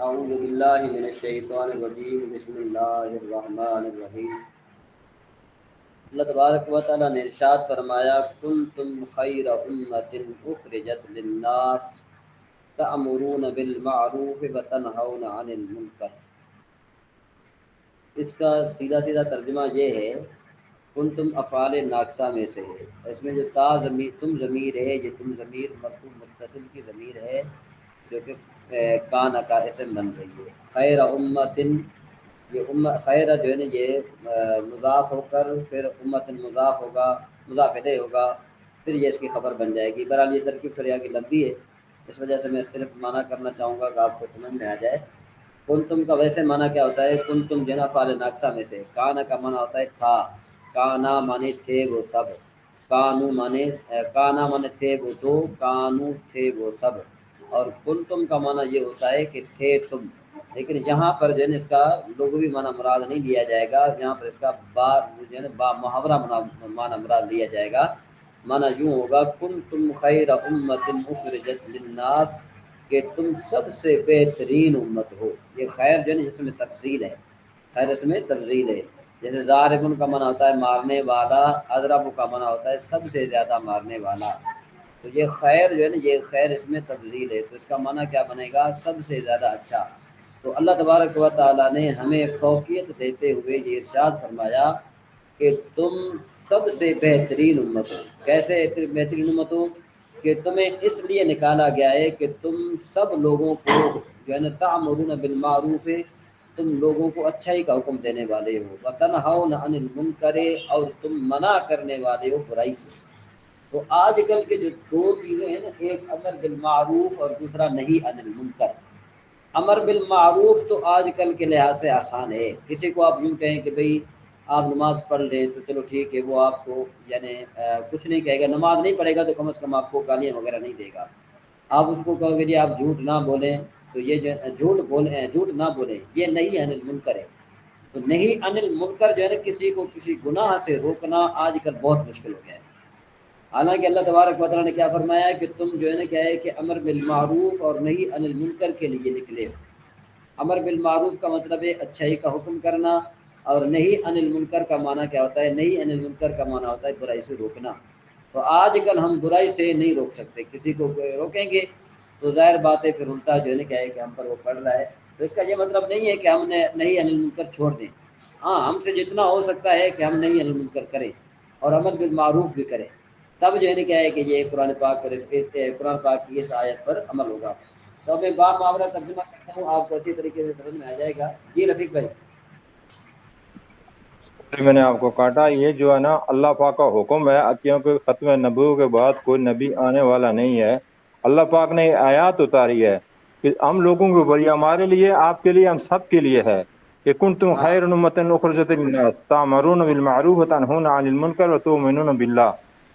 اعوذ باللہ من الشیطان الرجیم بسم اللہ الرحمن الرحیم۔ اللہ تبارک و تعالیٰ نے ارشاد فرمایا کنتم خیر امۃ اخرجت للناس تأمرون بالمعروف وتنہون عن المنکر۔ اس کا سیدھا سیدھا ترجمہ یہ ہے کنتم افعال ناقصہ میں سے ہے۔ اس میں جو تا ضمیر تم ضمیر ہے، یہ تم ضمیر مرفوع متصل کی ضمیر ہے جو کہ کان کا اسم بن رہی ہے۔ خیر امتن، یہ خیر جو ہے نا یہ مضاف ہو کر پھر امتن مضاف ہوگا، مضاف الیہ ہوگا، پھر یہ اس کی خبر بن جائے گی۔ بہرحال یہ ترکیب تھوڑی آگے لمبی ہے، اس وجہ سے میں صرف معنی کرنا چاہوں گا کہ آپ کو سمجھ میں آ جائے۔ کنتم کا ویسے معنی کیا ہوتا ہے؟ کنتم جنا فعل ناقصہ میں سے، کانا کا معنی ہوتا ہے تھا، کانا مانے تھے وہ سب، کانو مانے کانا مانے تھے وہ دو، کانو تھے وہ سب، اور کنتم کا معنی یہ ہوتا ہے کہ تھے تم۔ لیکن یہاں پر جو ہے اس کا لغوی معنی مراد نہیں لیا جائے گا، یہاں پر اس کا با جو ہے با محاورہ معنی مراد لیا جائے گا۔ معنی یوں ہوگا کنتم خیر امۃ اخرجت للناس، کہ تم سب سے بہترین امت ہو۔ یہ خیر جو ہے اس میں تفضیل ہے، خیر اس میں تفضیل ہے۔ جیسے ضاربن کا معنی ہوتا ہے مارنے والا، اضرب کا معنی ہوتا ہے سب سے زیادہ مارنے والا۔ تو یہ خیر جو ہے نا یہ خیر اس میں تفضیل ہے، تو اس کا معنی کیا بنے گا؟ سب سے زیادہ اچھا۔ تو اللہ تبارک و تعالیٰ نے ہمیں فوقیت دیتے ہوئے یہ ارشاد فرمایا کہ تم سب سے بہترین امت ہو۔ کیسے بہترین امت ہو؟ کہ تمہیں اس لیے نکالا گیا ہے کہ تم سب لوگوں کو جو ہے نا تأمرون بالمعروف، تم لوگوں کو اچھائی کا حکم دینے والے ہو، وتنہون عن المنکر، اور تم منع کرنے والے ہو برائی سے۔ تو آج کل کے جو دو چیزیں ہیں نا، ایک امر بالمعروف اور دوسرا نہی عن المنکر۔ امر بالمعروف تو آج کل کے لحاظ سے آسان ہے، کسی کو آپ یوں کہیں کہ بھئی آپ نماز پڑھ لیں تو چلو ٹھیک ہے، وہ آپ کو یعنی کچھ نہیں کہے گا، نماز نہیں پڑھے گا تو کم از کم آپ کو گالیاں وغیرہ نہیں دے گا۔ آپ اس کو کہو گے جی آپ جھوٹ نہ بولیں، تو یہ جو جھوٹ نہ بولیں یہ نہیں عن المنکر ہے۔ تو نہیں عن المنکر جو ہے نا کسی کو کسی گناہ سے روکنا آج کل بہت مشکل ہو گیا ہے۔ حالانکہ اللہ تبارک و تعالیٰ نے کیا فرمایا ہے کہ تم جو ہے نا کیا ہے کہ امر بالمعروف اور نہی عن المنکر کے لیے نکلے ہو۔ امر بالمعروف کا مطلب ہے اچھائی کا حکم کرنا، اور نہی عن المنکر کا معنی کیا ہوتا ہے؟ نہی عن المنکر کا معنی ہوتا ہے برائی سے روکنا۔ تو آج کل ہم برائی سے نہیں روک سکتے، کسی کو روکیں گے تو ظاہر بات ہے پھر الٹا جو ہے نا کیا ہے کہ ہم پر وہ پڑ رہا ہے۔ تو اس کا یہ مطلب نہیں ہے کہ ہم نے نہی عن المنکر چھوڑ دیں، ہاں ہم سے جتنا ہو سکتا ہے کہ ہم نہی عن المنکر کریں اور امر بالمعروف بھی کریں، تب جو ہے نا کیا ہے کہ یہ قرآن پاک پر قرآن پاک کی اس آیت پر عمل ہوگا۔ تو میں باب محاورہ ترجمہ کرتا ہوں، آپ کو اچھی طریقے سے سمجھ میں آ جائے گا۔ جی رفیق بھائی۔ میں نے آپ کو کاٹا، یہ جو ہے نا اللہ پاک کا حکم ہے، کیونکہ ختم نبوت کے بعد کوئی نبی آنے والا نہیں ہے۔ اللہ پاک نے آیات اتاری ہے کہ ہم لوگوں کے اوپر، یہ ہمارے لیے، آپ کے لیے، ہم سب کے لیے ہے کہ کنتم ہاں خیر امۃ اخرجت للناس تأمرون بالمعروف وتنہون عن المنکر وتؤمنون باللہ،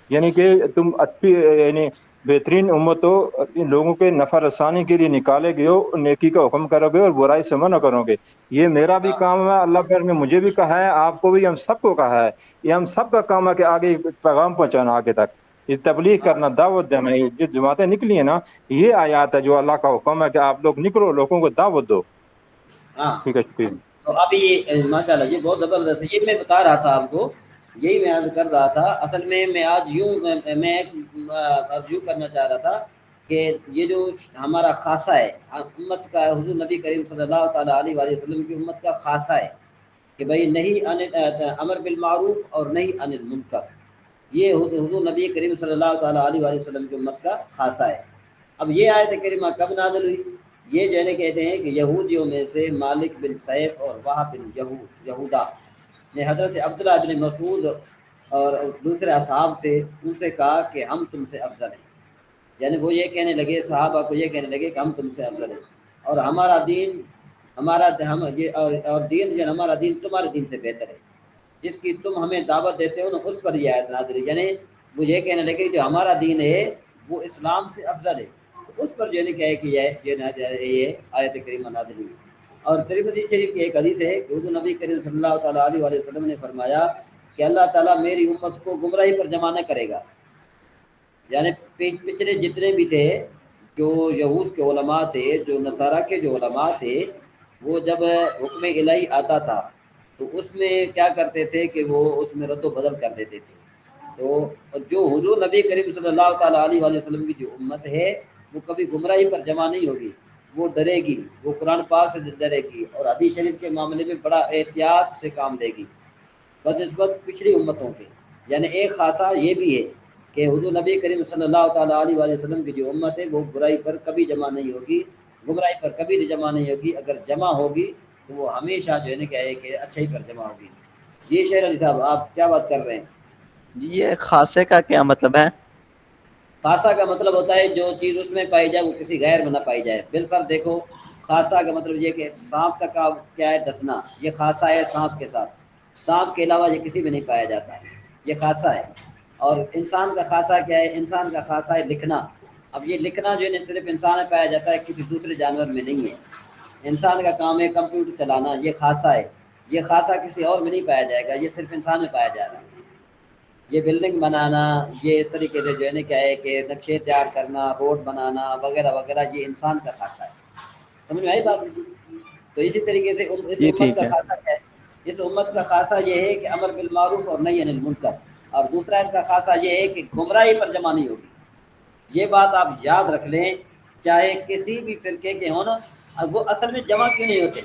یعنی کہ تم اچھی یعنی بہترین امت ہو، ان لوگوں کے نفع رسانی کے لیے نکالے گئے ہو، نیکی کا حکم کرو گے اور برائی سے منع کرو گے۔ یہ میرا بھی ہاں کام ہے، اللہ پاک نے مجھے بھی کہا ہے، آپ کو بھی، ہم سب کو کہا ہے۔ یہ ہم سب کا کام ہے کہ آگے پیغام پہنچانا، آگے تک یہ تبلیغ ہاں کرنا، دعوت دینا۔ یہ جو جماعتیں نکلی ہیں نا، یہ آیات ہے جو اللہ کا حکم ہے کہ آپ لوگ نکلو، لوگوں کو دعوت دو۔ ہاں۔ ٹھیک ہے، شکریہ۔ تو اب یہ ماشاء اللہ یہ بہت زبردست ہے، یہ میں بتا رہا تھا آپ کو، یہی میں عرض کر رہا تھا۔ اصل میں آج یوں میں ایک یوں کرنا چاہ رہا تھا کہ یہ جو ہمارا خاصہ ہے امت کا، حضور نبی کریم صلی اللہ تعالیٰ علیہ وآلہ وسلم کی امت کا خاصہ ہے کہ بھئی نہیں امر بالمعروف اور نہیں عن المنکر، یہ حضور نبی کریم صلی اللہ تعالیٰ علیہ وآلہ وسلم کی امت کا خاصہ ہے۔ اب یہ آیت کریمہ کب نازل ہوئی؟ یہ جو ہے کہتے ہیں کہ یہودیوں میں سے مالک بن سیف اور وہب بن یہودا نے حضرت عبداللہ بن مسعود اور دوسرے اصحاب تھے، ان سے کہا کہ ہم تم سے افضل ہیں، یعنی وہ یہ کہنے لگے، صحابہ کو یہ کہنے لگے کہ ہم تم سے افضل ہیں، اور ہمارا دین اور دین جو ہمارا دین تمہارے دین سے بہتر ہے، جس کی تم ہمیں دعوت دیتے ہو نا اس پر یہ آیت نازل ہے۔ یعنی وہ یہ کہنے لگے جو ہمارا دین ہے وہ اسلام سے افضل ہے، تو اس پر جو ہے کیا ہے کہ یہ آیت کریمہ نازل ہوئی۔ اور ترمذی شریف کی ایک حدیث ہے کہ حضور نبی کریم صلی اللہ تعالیٰ علیہ وآلہ وسلم نے فرمایا کہ اللہ تعالیٰ میری امت کو گمراہی پر جمع نہ کرے گا، یعنی پچھلے جتنے بھی تھے جو یہود کے علماء تھے، جو نصارہ کے جو علماء تھے، وہ جب حکم الہی آتا تھا تو اس میں کیا کرتے تھے کہ وہ اس میں رد و بدل کر دیتے تھے۔ تو جو حضور نبی کریم صلی اللہ تعالیٰ علیہ وآلہ وسلم کی جو امت ہے وہ کبھی گمراہی پر جمع نہیں ہوگی، وہ ڈرے گی، وہ قرآن پاک سے ڈرے گی اور حدیث شریف کے معاملے میں بڑا احتیاط سے کام لے گی بنسبت پچھڑی امتوں کے۔ یعنی ایک خاصہ یہ بھی ہے کہ حضور نبی کریم صلی اللہ تعالیٰ علیہ وآلہ وسلم کی جو امت ہے وہ برائی پر کبھی جمع نہیں ہوگی، گمراہی پر کبھی جمع نہیں ہوگی، اگر جمع ہوگی تو وہ ہمیشہ جو ہے نا کیا ہے کہ اچھائی پر جمع ہوگی۔ جی شیر علی صاحب آپ کیا بات کر رہے ہیں؟ یہ خاصے کا کیا مطلب ہے؟ خاصہ کا مطلب ہوتا ہے جو چیز اس میں پائی جائے وہ کسی غیر میں نہ پائی جائے۔ بالفرض دیکھو، خاصہ کا مطلب یہ کہ سانپ کا کام کیا ہے؟ ڈسنا، یہ خاصہ ہے سانپ کے ساتھ، سانپ کے علاوہ یہ کسی میں نہیں پایا جاتا، یہ خاصہ ہے۔ اور انسان کا خاصہ کیا ہے؟ انسان کا خاصہ ہے لکھنا۔ اب یہ لکھنا جو ہے صرف انسان میں پایا جاتا ہے، کسی دوسرے جانور میں نہیں ہے۔ انسان کا کام ہے کمپیوٹر چلانا، یہ خاصہ ہے، یہ خاصہ کسی اور میں نہیں پایا جائے گا، یہ صرف انسان میں پایا جا رہا ہے۔ یہ بلڈنگ بنانا، یہ اس طریقے سے جو ہے نا کیا ہے کہ نقشے تیار کرنا، روڈ بنانا وغیرہ وغیرہ، یہ انسان کا خاصہ ہے۔ سمجھ میں آئی بات؟ تو اسی طریقے سے اس جی امت ٹھیک کا ہے۔ خاصہ کیا ہے؟ اس امت کا خاصہ یہ ہے کہ امر بالمعروف اور نہی عن المنکر، اور دوسرا اس کا خاصہ یہ ہے کہ گمراہی پر جمع نہیں ہوگی۔ یہ بات آپ یاد رکھ لیں، چاہے کسی بھی فرقے کے ہوں نا، وہ اصل میں جمع کیوں نہیں ہوتے؟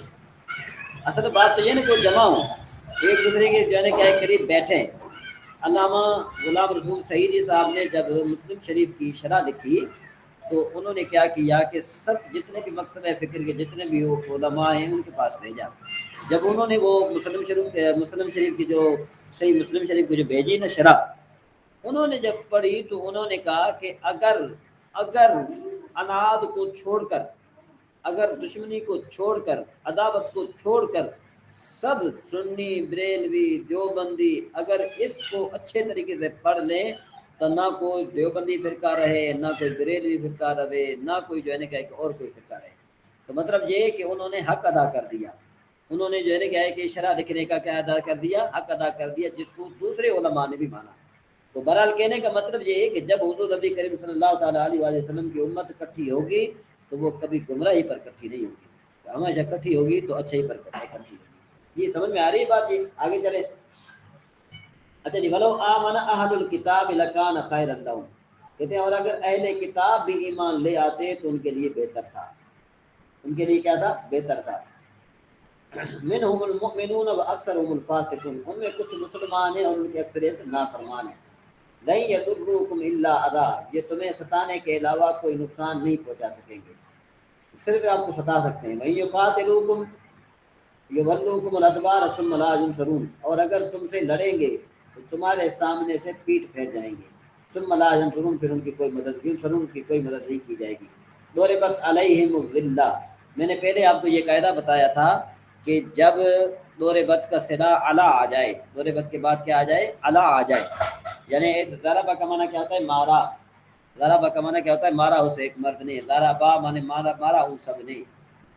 اصل بات تو یہ نا کہ وہ جمع ہوں، ایک دوسرے کے جو ہے نا کیا ہے قریب بیٹھیں۔ علامہ غلام رسول سعیدی صاحب نے جب مسلم شریف کی شرح لکھی تو انہوں نے کیا کیا کہ سب جتنے بھی مکتبہ فکر کے جتنے بھی وہ علماء ہیں ان کے پاس بھیجا۔ جب انہوں نے وہ مسلم شریف کی جو صحیح مسلم شریف کی جو بھیجی نا شرح، انہوں نے جب پڑھی تو انہوں نے کہا کہ اگر اناد کو چھوڑ کر، اگر دشمنی کو چھوڑ کر، عداوت کو چھوڑ کر، سب سنی بریلوی دیوبندی اگر اس کو اچھے طریقے سے پڑھ لیں تو نہ کوئی دیوبندی فرقہ رہے، نہ کوئی بریلوی فرقہ رہے، نہ کوئی جو ہے نا کہ اور کوئی فرقہ رہے۔ تو مطلب یہ ہے کہ انہوں نے حق ادا کر دیا، انہوں نے جو ہے نا کیا ہے کہ شرح لکھنے کا کیا ادا کر دیا؟ حق ادا کر دیا، جس کو دوسرے علماء نے بھی مانا۔ تو بہرحال کہنے کا مطلب یہ ہے کہ جب حضور نبی کریم صلی اللہ تعالیٰ علیہ وآلہ وسلم کی امت اکٹھی ہوگی تو وہ کبھی گمراہی پر اکٹھی نہیں ہوگی، ہمیشہ اکٹھی ہوگی تو اچھائی پر اکٹھی ہوگی۔ یہ سمجھ میں آ رہی ہے بات؟ جی آگے چلیں۔ اچھا جی، ولو آمن اہل الکتاب لکان خیرا لہم، کہتے ہیں اور اگر اہل کتاب بھی ایمان لے آتے تو ان کے لیے بہتر تھا، ان کے لیے کیا تھا؟ بہتر تھا۔ منہم المؤمنون واکثرهم الفاسقون، ان میں کچھ مسلمان ہیں اور ان کی اکثریت نافرمان ہیں۔ لن یضروکم الا اذی، یہ تمہیں ستانے کے علاوہ کوئی نقصان نہیں پہنچا سکیں گے، صرف آپ کو ستا سکتے ہیں۔ وَإِن یقاتلوکم یولوکم الادبار ثم لا ینصرون، اور اگر تم سے لڑیں گے تو تمہارے سامنے سے پیٹ پھیر جائیں گے، ثم لا ینصرون، پھر ان کی کوئی مدد، ینصرون کی کوئی مدد نہیں کی جائے گی۔ ضربت علیہم الذلہ، میں نے پہلے آپ کو یہ قاعدہ بتایا تھا کہ جب دور بد کا صلہ علا آ جائے، دور بد کے بعد کیا آ جائے؟ علا آ جائے، یعنی ضربہ کا معنی کیا ہوتا ہے؟ مارا، ضربہ کا معنی کیا ہوتا ہے؟ مارا اسے ایک مرد نے، ضربہ مانے مارا ان سب نے۔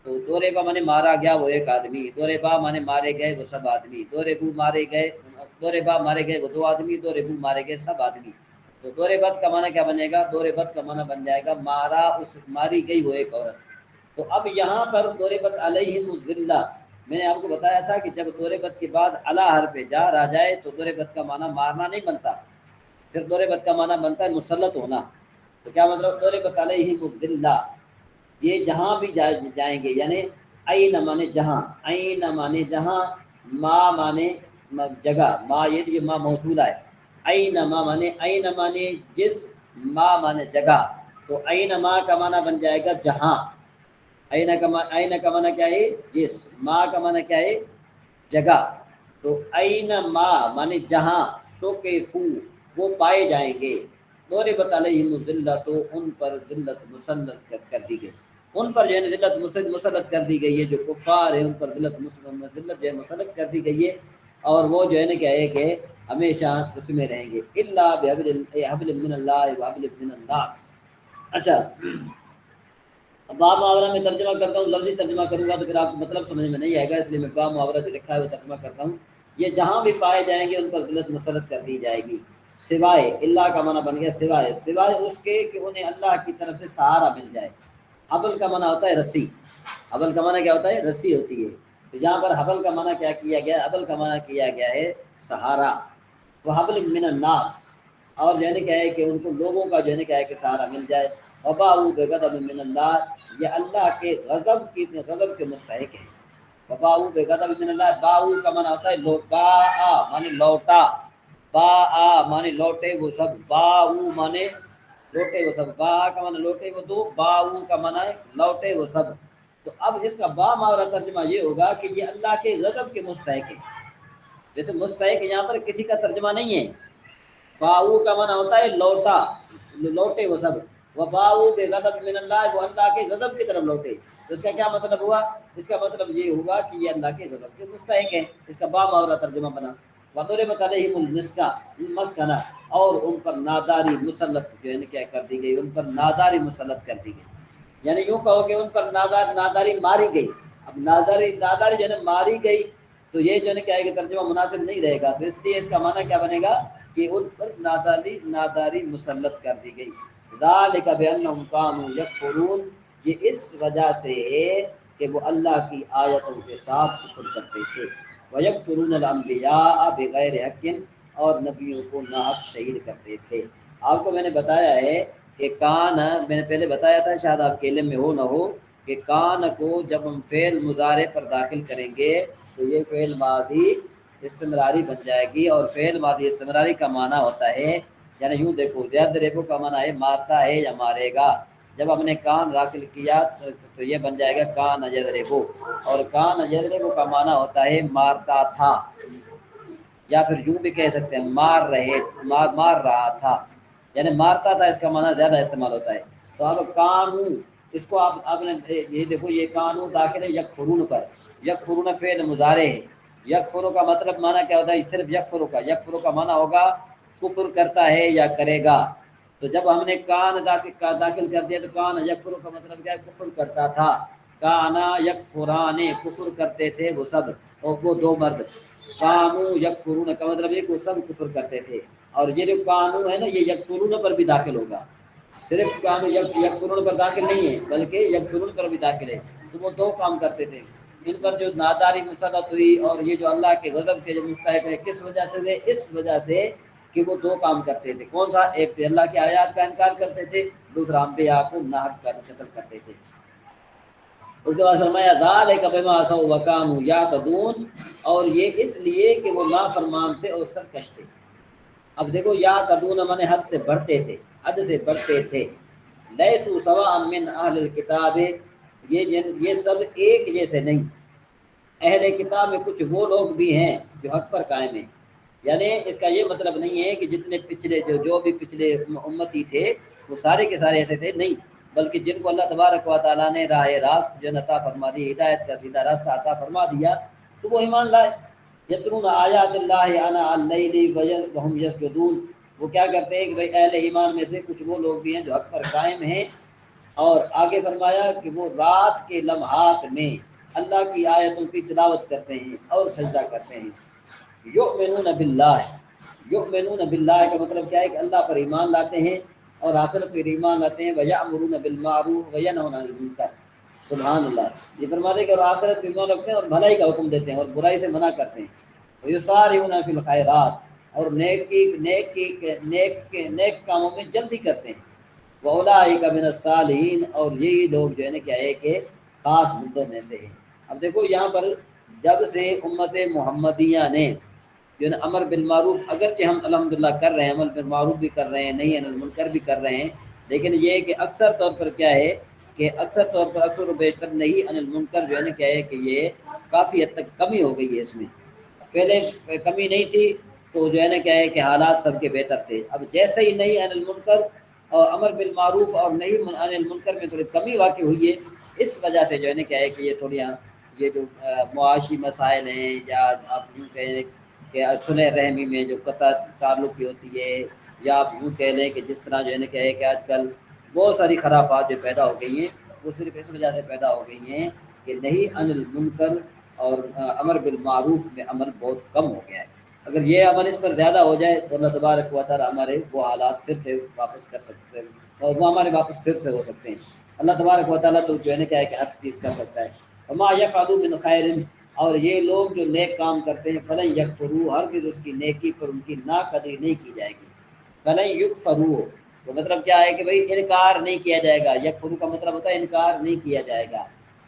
تو دورے با مانے مارا گیا وہ ایک آدمی، دورے با مانے مارے گئے وہ سب آدمی، دورے بو مارے گئے، دورے با مارے گئے وہ دو آدمی، دورے بو مارے گئے سب آدمی۔ تو دورے بد کا معنی کیا بنے گا؟ دورے بد کا معنی بن جائے گا مارا اس، ماری گئی وہ ایک عورت۔ تو اب یہاں پر ضربت علیہم الذلہ، میں نے آپ کو بتایا تھا کہ جب ضربت کے بعد علی حرف جار آ جائے تو ضربت کا معنی مارنا نہیں بنتا، پھر ضربت کا معنی بنتا ہے مسلط ہونا۔ تو کیا مطلب؟ ضربت علیہم الذلہ، یہ جہاں بھی جائیں گے، یعنی این مانے جہاں، این مانے جہاں، ما مانے جگہ، ما یہ ما موصولہ ہے، این ما مانے، این مانے جس، ما مانے جگہ، تو این ما کا معنی بن جائے گا جہاں، این کا معنی کیا ہے؟ جس، ما کا معنی کیا ہے؟ جگہ۔ تو این ما مانے جہاں، سوکفو وہ پائے جائیں گے، ضربت علیہم الذلہ تو ان پر ذلت مسلط کر دی گئی، ان پر جو ہے ذلت مسلط کر دی گئی ہے، جو کفار ہیں ان پر ذلت جو ہے مسلط کر دی گئی ہے، اور وہ جو ہے نا کیا ہے کہ ہمیشہ اس میں رہیں گے، الا بحبل من اللہ وحبل من الناس۔ اچھا، اب باب محاورہ میں ترجمہ کرتا ہوں، لفظی ترجمہ کروں گا تو پھر آپ کو مطلب سمجھ میں نہیں آئے گا، اس لیے میں باب محاورہ جو لکھا ہے وہ ترجمہ کرتا ہوں۔ یہ جہاں بھی پائے جائیں گے ان پر ذلت مسلط کر دی جائے گی، سوائے، اللہ کا معنی بن گیا سوائے، سوائے اس کے کہ انہیں اللہ کی طرف سے سہارا مل جائے۔ حبل کا معنی ہوتا ہے رسی، حبل کا معنی کیا ہوتا ہے؟ رسی ہوتی ہے۔ تو یہاں پر حبل کا معنی کیا کیا گیا؟ حبل کا معنی کیا گیا ہے سہارا، وہ حبل من الناس، اور جو ہے نا کیا ہے کہ ان کو لوگوں کا جو ہے نا کیا ہے کہ سہارا مل جائے۔ وباءوا بغضب من اللہ، یہ اللہ کے غضب کے مستحق ہے۔ وباءوا بغضب من اللہ، باء کا معنی ہوتا ہے باء معنی لوٹا، باء معنی لوٹے وہ سب، باء معنی لوٹے وہ سب، باء کا معنی لوٹے وہ دو، باء کا معنی لوٹے وہ سب۔ تو اب اس کا با ماورا ترجمہ یہ ہوگا کہ یہ اللہ کے غضب کے مستحق ہے۔ جیسے مستحق یہاں پر کسی کا ترجمہ نہیں ہے، باؤ کا معنی ہوتا ہے لوٹا، لوٹے وہ سب، وہ باؤ بے غضب من اللہ، وہ اللہ کے غضب کی طرف لوٹے۔ تو اس کا کیا مطلب ہوا؟ اس کا مطلب یہ ہوا کہ یہ اللہ کے غضب کے مستحق ہے۔ اس کا با ماورا ترجمہ بنا وَضُرِبَتْ عَلَيْهِمُ الْمَسْكَنَةُ، اور ان پر ناداری مسلط جو ہے کیا کر دی گئی، ان پر ناداری مسلط کر دی گئی۔ یعنی یوں کہو کہ ان پر ناداری ماری گئی۔ اب ناداری جو ہے نا ماری گئی، تو یہ جو ہے کیا ہے کہ ترجمہ مناسب نہیں رہے گا، تو اس لیے اس کا معنی کیا بنے گا کہ ان پر ناداری مسلط کر دی گئی۔ ذَلِكَ بِأَنَّهُمْ كَانُوا يَكْفُرُونَ، یہ اس وجہ سے ہے کہ وہ اللہ کی آیتوں کے ساتھ کفر کرتے تھے۔ وَيَقْتُلُونَ الْأَنْبِيَاءَ بِغَيْرِ حَقٍّ، اور نبیوں کو ناحق شہید کرتے تھے۔ آپ کو میں نے بتایا ہے کہ کان، میں نے پہلے بتایا تھا، شاید آپ کے علم میں ہو نہ ہو، کہ کان کو جب ہم فعل مضارع پر داخل کریں گے تو یہ فعل ماضی استمراری بن جائے گی، اور فعل ماضی استمراری کا معنی ہوتا ہے، یعنی یوں دیکھو یضرب کا معنی ہے مارتا ہے یا مارے گا۔ جب ہم نے کان داخل کیا تو یہ بن جائے گا کان یضرب، اور کان یضرب کا معنی ہوتا ہے مارتا تھا، یا پھر یوں بھی کہہ سکتے ہیں مار رہا تھا، یعنی مارتا تھا، اس کا معنی زیادہ استعمال ہوتا ہے۔ تو اب قانون، اس کو آپ نے یہ دیکھو، یہ قانون داخل ہے یکفرون پر، یکفرون فعل مضارع ہے۔ یکفرو کا مطلب معنی کیا ہوتا ہے؟ صرف یکفرو کا معنی ہوگا کفر کرتا ہے یا کرے گا۔ تو جب ہم نے کان داخل کر دیا تو کان یکفرو کا مطلب کیا ہے؟ کفر کرتا تھا۔ کانا یکفران، کفر کرتے تھے وہ سب، اور وہ دو مرد۔ قانو یکفرون کا مطلب ہے کہ وہ سب کفر کرتے تھے، اور یہ جو قانون ہے نا یہ یکفرون پر بھی داخل ہوگا، صرف قانون یکفرون پر داخل نہیں ہے بلکہ یکفرون پر بھی داخل ہے۔ تو وہ دو کام کرتے تھے، ان پر جو ناداری مسلط ہوئی، اور یہ جو اللہ کے غضب کے جو مستحق ہے، کس وجہ سے ہوئے؟ اس وجہ سے کہ وہ دو کام کرتے تھے۔ کون سا؟ ایک اللہ کی آیات کا انکار کرتے تھے، دوسرا انبیاء کو ناحق قتل کرتے تھے۔ اس کے بعد فرمایا ذالک بما عصوا وکانوا یعتدون، اور یہ اس لیے کہ وہ نافرمان تھے اور سرکش تھے۔ اب دیکھو یعتدون مانے حد سے بڑھتے تھے، حد سے بڑھتے تھے۔ لیسوا سواء من اہل الکتاب، یہ سب ایک جیسے نہیں۔ اہل کتاب میں کچھ وہ لوگ بھی ہیں جو حق پر قائم ہیں، یعنی اس کا یہ مطلب نہیں ہے کہ جتنے پچھلے جو بھی پچھلے امتی تھے وہ سارے کے سارے ایسے تھے، نہیں، بلکہ جن کو اللہ تبارک و تعالیٰ نے راہ راست جو عطا فرما دی، ہدایت کا سیدھا راستہ عطا فرما دیا، تو وہ ایمان لائے۔ یتلون آیات اللہ آناء اللیل وہم یسجدون، وہ کیا کرتے ہیں کہ بھائی اہل ایمان میں سے کچھ وہ لوگ بھی ہیں جو حق پر قائم ہیں، اور آگے فرمایا کہ وہ رات کے لمحات میں اللہ کی آیتوں کی تلاوت کرتے ہیں اور سجدہ کرتے ہیں۔ یؤمنون باللہ، یؤمنون باللہ کا مطلب کیا ہے کہ اللہ پر ایمان لاتے ہیں اور آخرت پر ایمان لاتے ہیں۔ وَيَأْمُرُونَ بِالْمَعْرُوفِ وَيَنْهُونَ عَنِ الْمُنکَرِ، سبحان اللہ، یہ فرماتے ہیں کہ اور آخرت پر ایمان رکھتے ہیں اور بھلائی کا حکم دیتے ہیں اور برائی سے منع کرتے ہیں۔ وَيُسَارِعُونَ فِي الْخَيْرَاتِ، اور نیک کاموں میں جلدی کرتے ہیں۔ وَأُولَٰئِكَ مِنَ الصَّالِحِينَ، اور یہی لوگ جو ہے نا کیا ہے کہ خاص بندوں میں سے ہیں۔ اب دیکھو یہاں پر جب سے امت محمدیہ نے جو نا امر بالمعروف، اگرچہ ہم الحمدللہ کر رہے ہیں، عمل بالمعروف بھی کر رہے ہیں، نہیں عن المنکر بھی کر رہے ہیں، لیکن یہ ہے کہ اکثر طور پر کیا ہے کہ اکثر طور پر اکثر و بیشتر نہیں عن المنکر جو ہے نا کیا ہے کہ یہ کافی حد تک کمی ہو گئی ہے اس میں۔ پہلے کمی نہیں تھی تو جو ہے نا کیا ہے کہ حالات سب کے بہتر تھے، اب جیسے ہی نہیں عن المنکر اور امر بالمعروف اور نہیں عن المنکر میں تھوڑی کمی واقع ہوئی ہے، اس وجہ سے جو ہے نا کیا ہے کہ یہ تھوڑی یہ جو معاشی مسائل ہیں، یا آپ یوں کہیں کہ صلح رحمی میں جو قطع تعلق کی ہوتی ہے، یا آپ یوں کہہ لیں کہ جس طرح جو ہے نا کیا ہے کہ آج کل بہت ساری خرافات جو پیدا ہو گئی ہیں، وہ صرف اس وجہ سے پیدا ہو گئی ہیں کہ نہیں عن المنکر اور امر بالمعروف میں عمل بہت کم ہو گیا ہے۔ اگر یہ عمل اس پر زیادہ ہو جائے تو اللہ تبارک و تعالیٰ ہمارے وہ حالات پھر سے واپس کر سکتے ہیں اور وہ ہمارے واپس پھر سے ہو سکتے ہیں۔ اللہ تبارک و تعالیٰ تو جو ہے نا کیا ہے کہ ہر چیز کر سکتا ہے۔ وما یفعلوا من خیر، اور یہ لوگ جو نیک کام کرتے ہیں فلن یکفروا، ہرگز اس کی نیکی پر ان کی ناقدری نہیں کی جائے گی۔ فلن یکفروا تو مطلب کیا ہے کہ بھئی انکار نہیں کیا جائے گا، یکفروا کا مطلب ہوتا ہے انکار نہیں کیا جائے گا،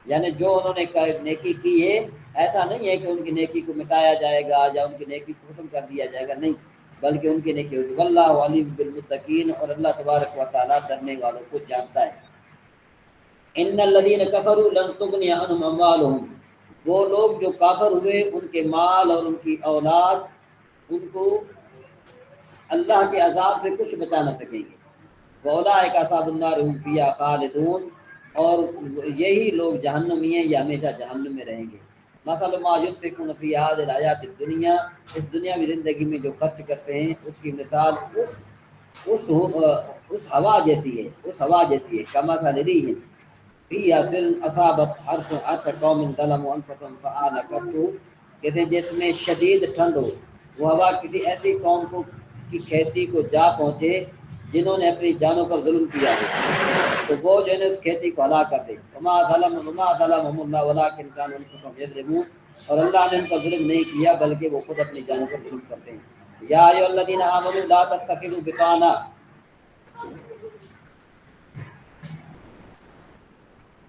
یعنی جو انہوں نے نیکی کی ہے ایسا نہیں ہے کہ ان کی نیکی کو مٹایا جائے گا یا ان کی نیکی کو ختم کر دیا جائے گا، نہیں، بلکہ ان کی نیکی ہوگی۔ واللہ علیم بالمتقین، اور اللہ تبارک و تعالیٰ ڈرنے والوں کو جانتا ہے۔ ان الذین کفروا لن تغنی عنہم اموالہم، وہ لوگ جو کافر ہوئے ان کے مال اور ان کی اولاد ان کو اللہ کے عذاب سے کچھ بچا نہ سکیں گے۔ وَأُولَٰئِکَ أَصْحَابُ النَّارِ هُمْ فِيهَا خَالِدُونَ، اور یہی لوگ جہنمی ہیں، یہ ہمیشہ جہنم میں رہیں گے۔ مثل ما ينفقون في هذه الحیات الدنیا، اس دنیاوی زندگی میں جو خرچ کرتے ہیں اس کی مثال اس ہوا جیسی ہے، اس ہوا جیسی ہے، کمثل ریح فیہا صر اصابت حرث قوم ظلموا انفسهم فاہلکتہ، کہتے ہیں جس میں شدید ٹھنڈ ہو، وہ ہوا کسی ایسی قوم کو کی کھیتی کو جا پہنچے جنہوں نے اپنی جانوں پر ظلم کیا ہے، تو وہ جو ہے اس کھیتی کو ہلاک کر دے۔ وما ظلمهم اللہ ولکن كانوا انفسهم یظلمون، اور اللہ نے ان پر ظلم نہیں کیا بلکہ وہ خود اپنی جانوں پر ظلم کرتے ہیں۔ یا ایھا الذین آمنوا لا تتخذوا بطانا،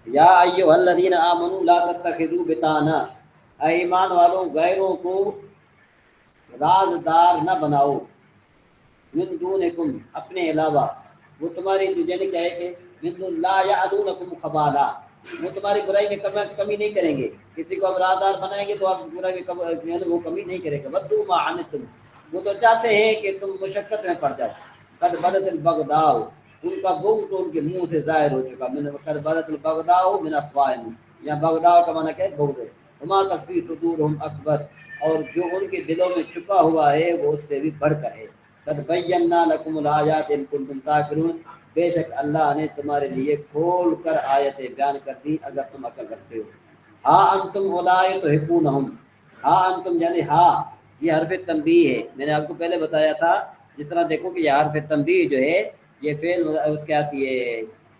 یا ایھا الذین آمنوا لا تتخذوا بطانا، اے ایمان والوں غیروں کو رازدار نہ بناؤ، من دونکم اپنے علاوہ، وہ تمہاری یعنی کیا ہے کہ من دون لا یعلونکم خبالا، وہ تمہاری برائی میں کمی نہیں کریں گے، کسی کو آپ رازدار بنائیں گے تو آپ برائی میں وہ کمی نہیں کرے گا۔ ودوا ما عنتم، وہ تو چاہتے ہیں کہ تم مشقت میں پڑ جاؤ۔ قد بدت البغضاء، ان کا بغض تو ان کے منہ سے ظاہر ہو چکا۔ قد بدت البغضاء من افواہہم، یہاں بغضاء کا معنی کیا ہے؟ بغض ہے۔ وما تخفی صدورہم اکبر، اور جو ان کے دلوں میں چھپا ہوا ہے وہ اس سے بھی بڑھ کر ہے۔ قد بینا لکم الآیات ان کنتم تعقلون، بے شک اللہ نے تمہارے لیے کھول کر آیتیں بیان کر دی اگر تم عقل رکھتے ہو۔ ہاں انتم اولئک تحبونہم، ہاں انتم یعنی ہاں، یہ حرف تنبیہ ہے، میں نے آپ کو پہلے بتایا تھا، جس طرح دیکھو کہ یہ حرف تنبیہ جو ہے یہ فعل اس کے آتی ہے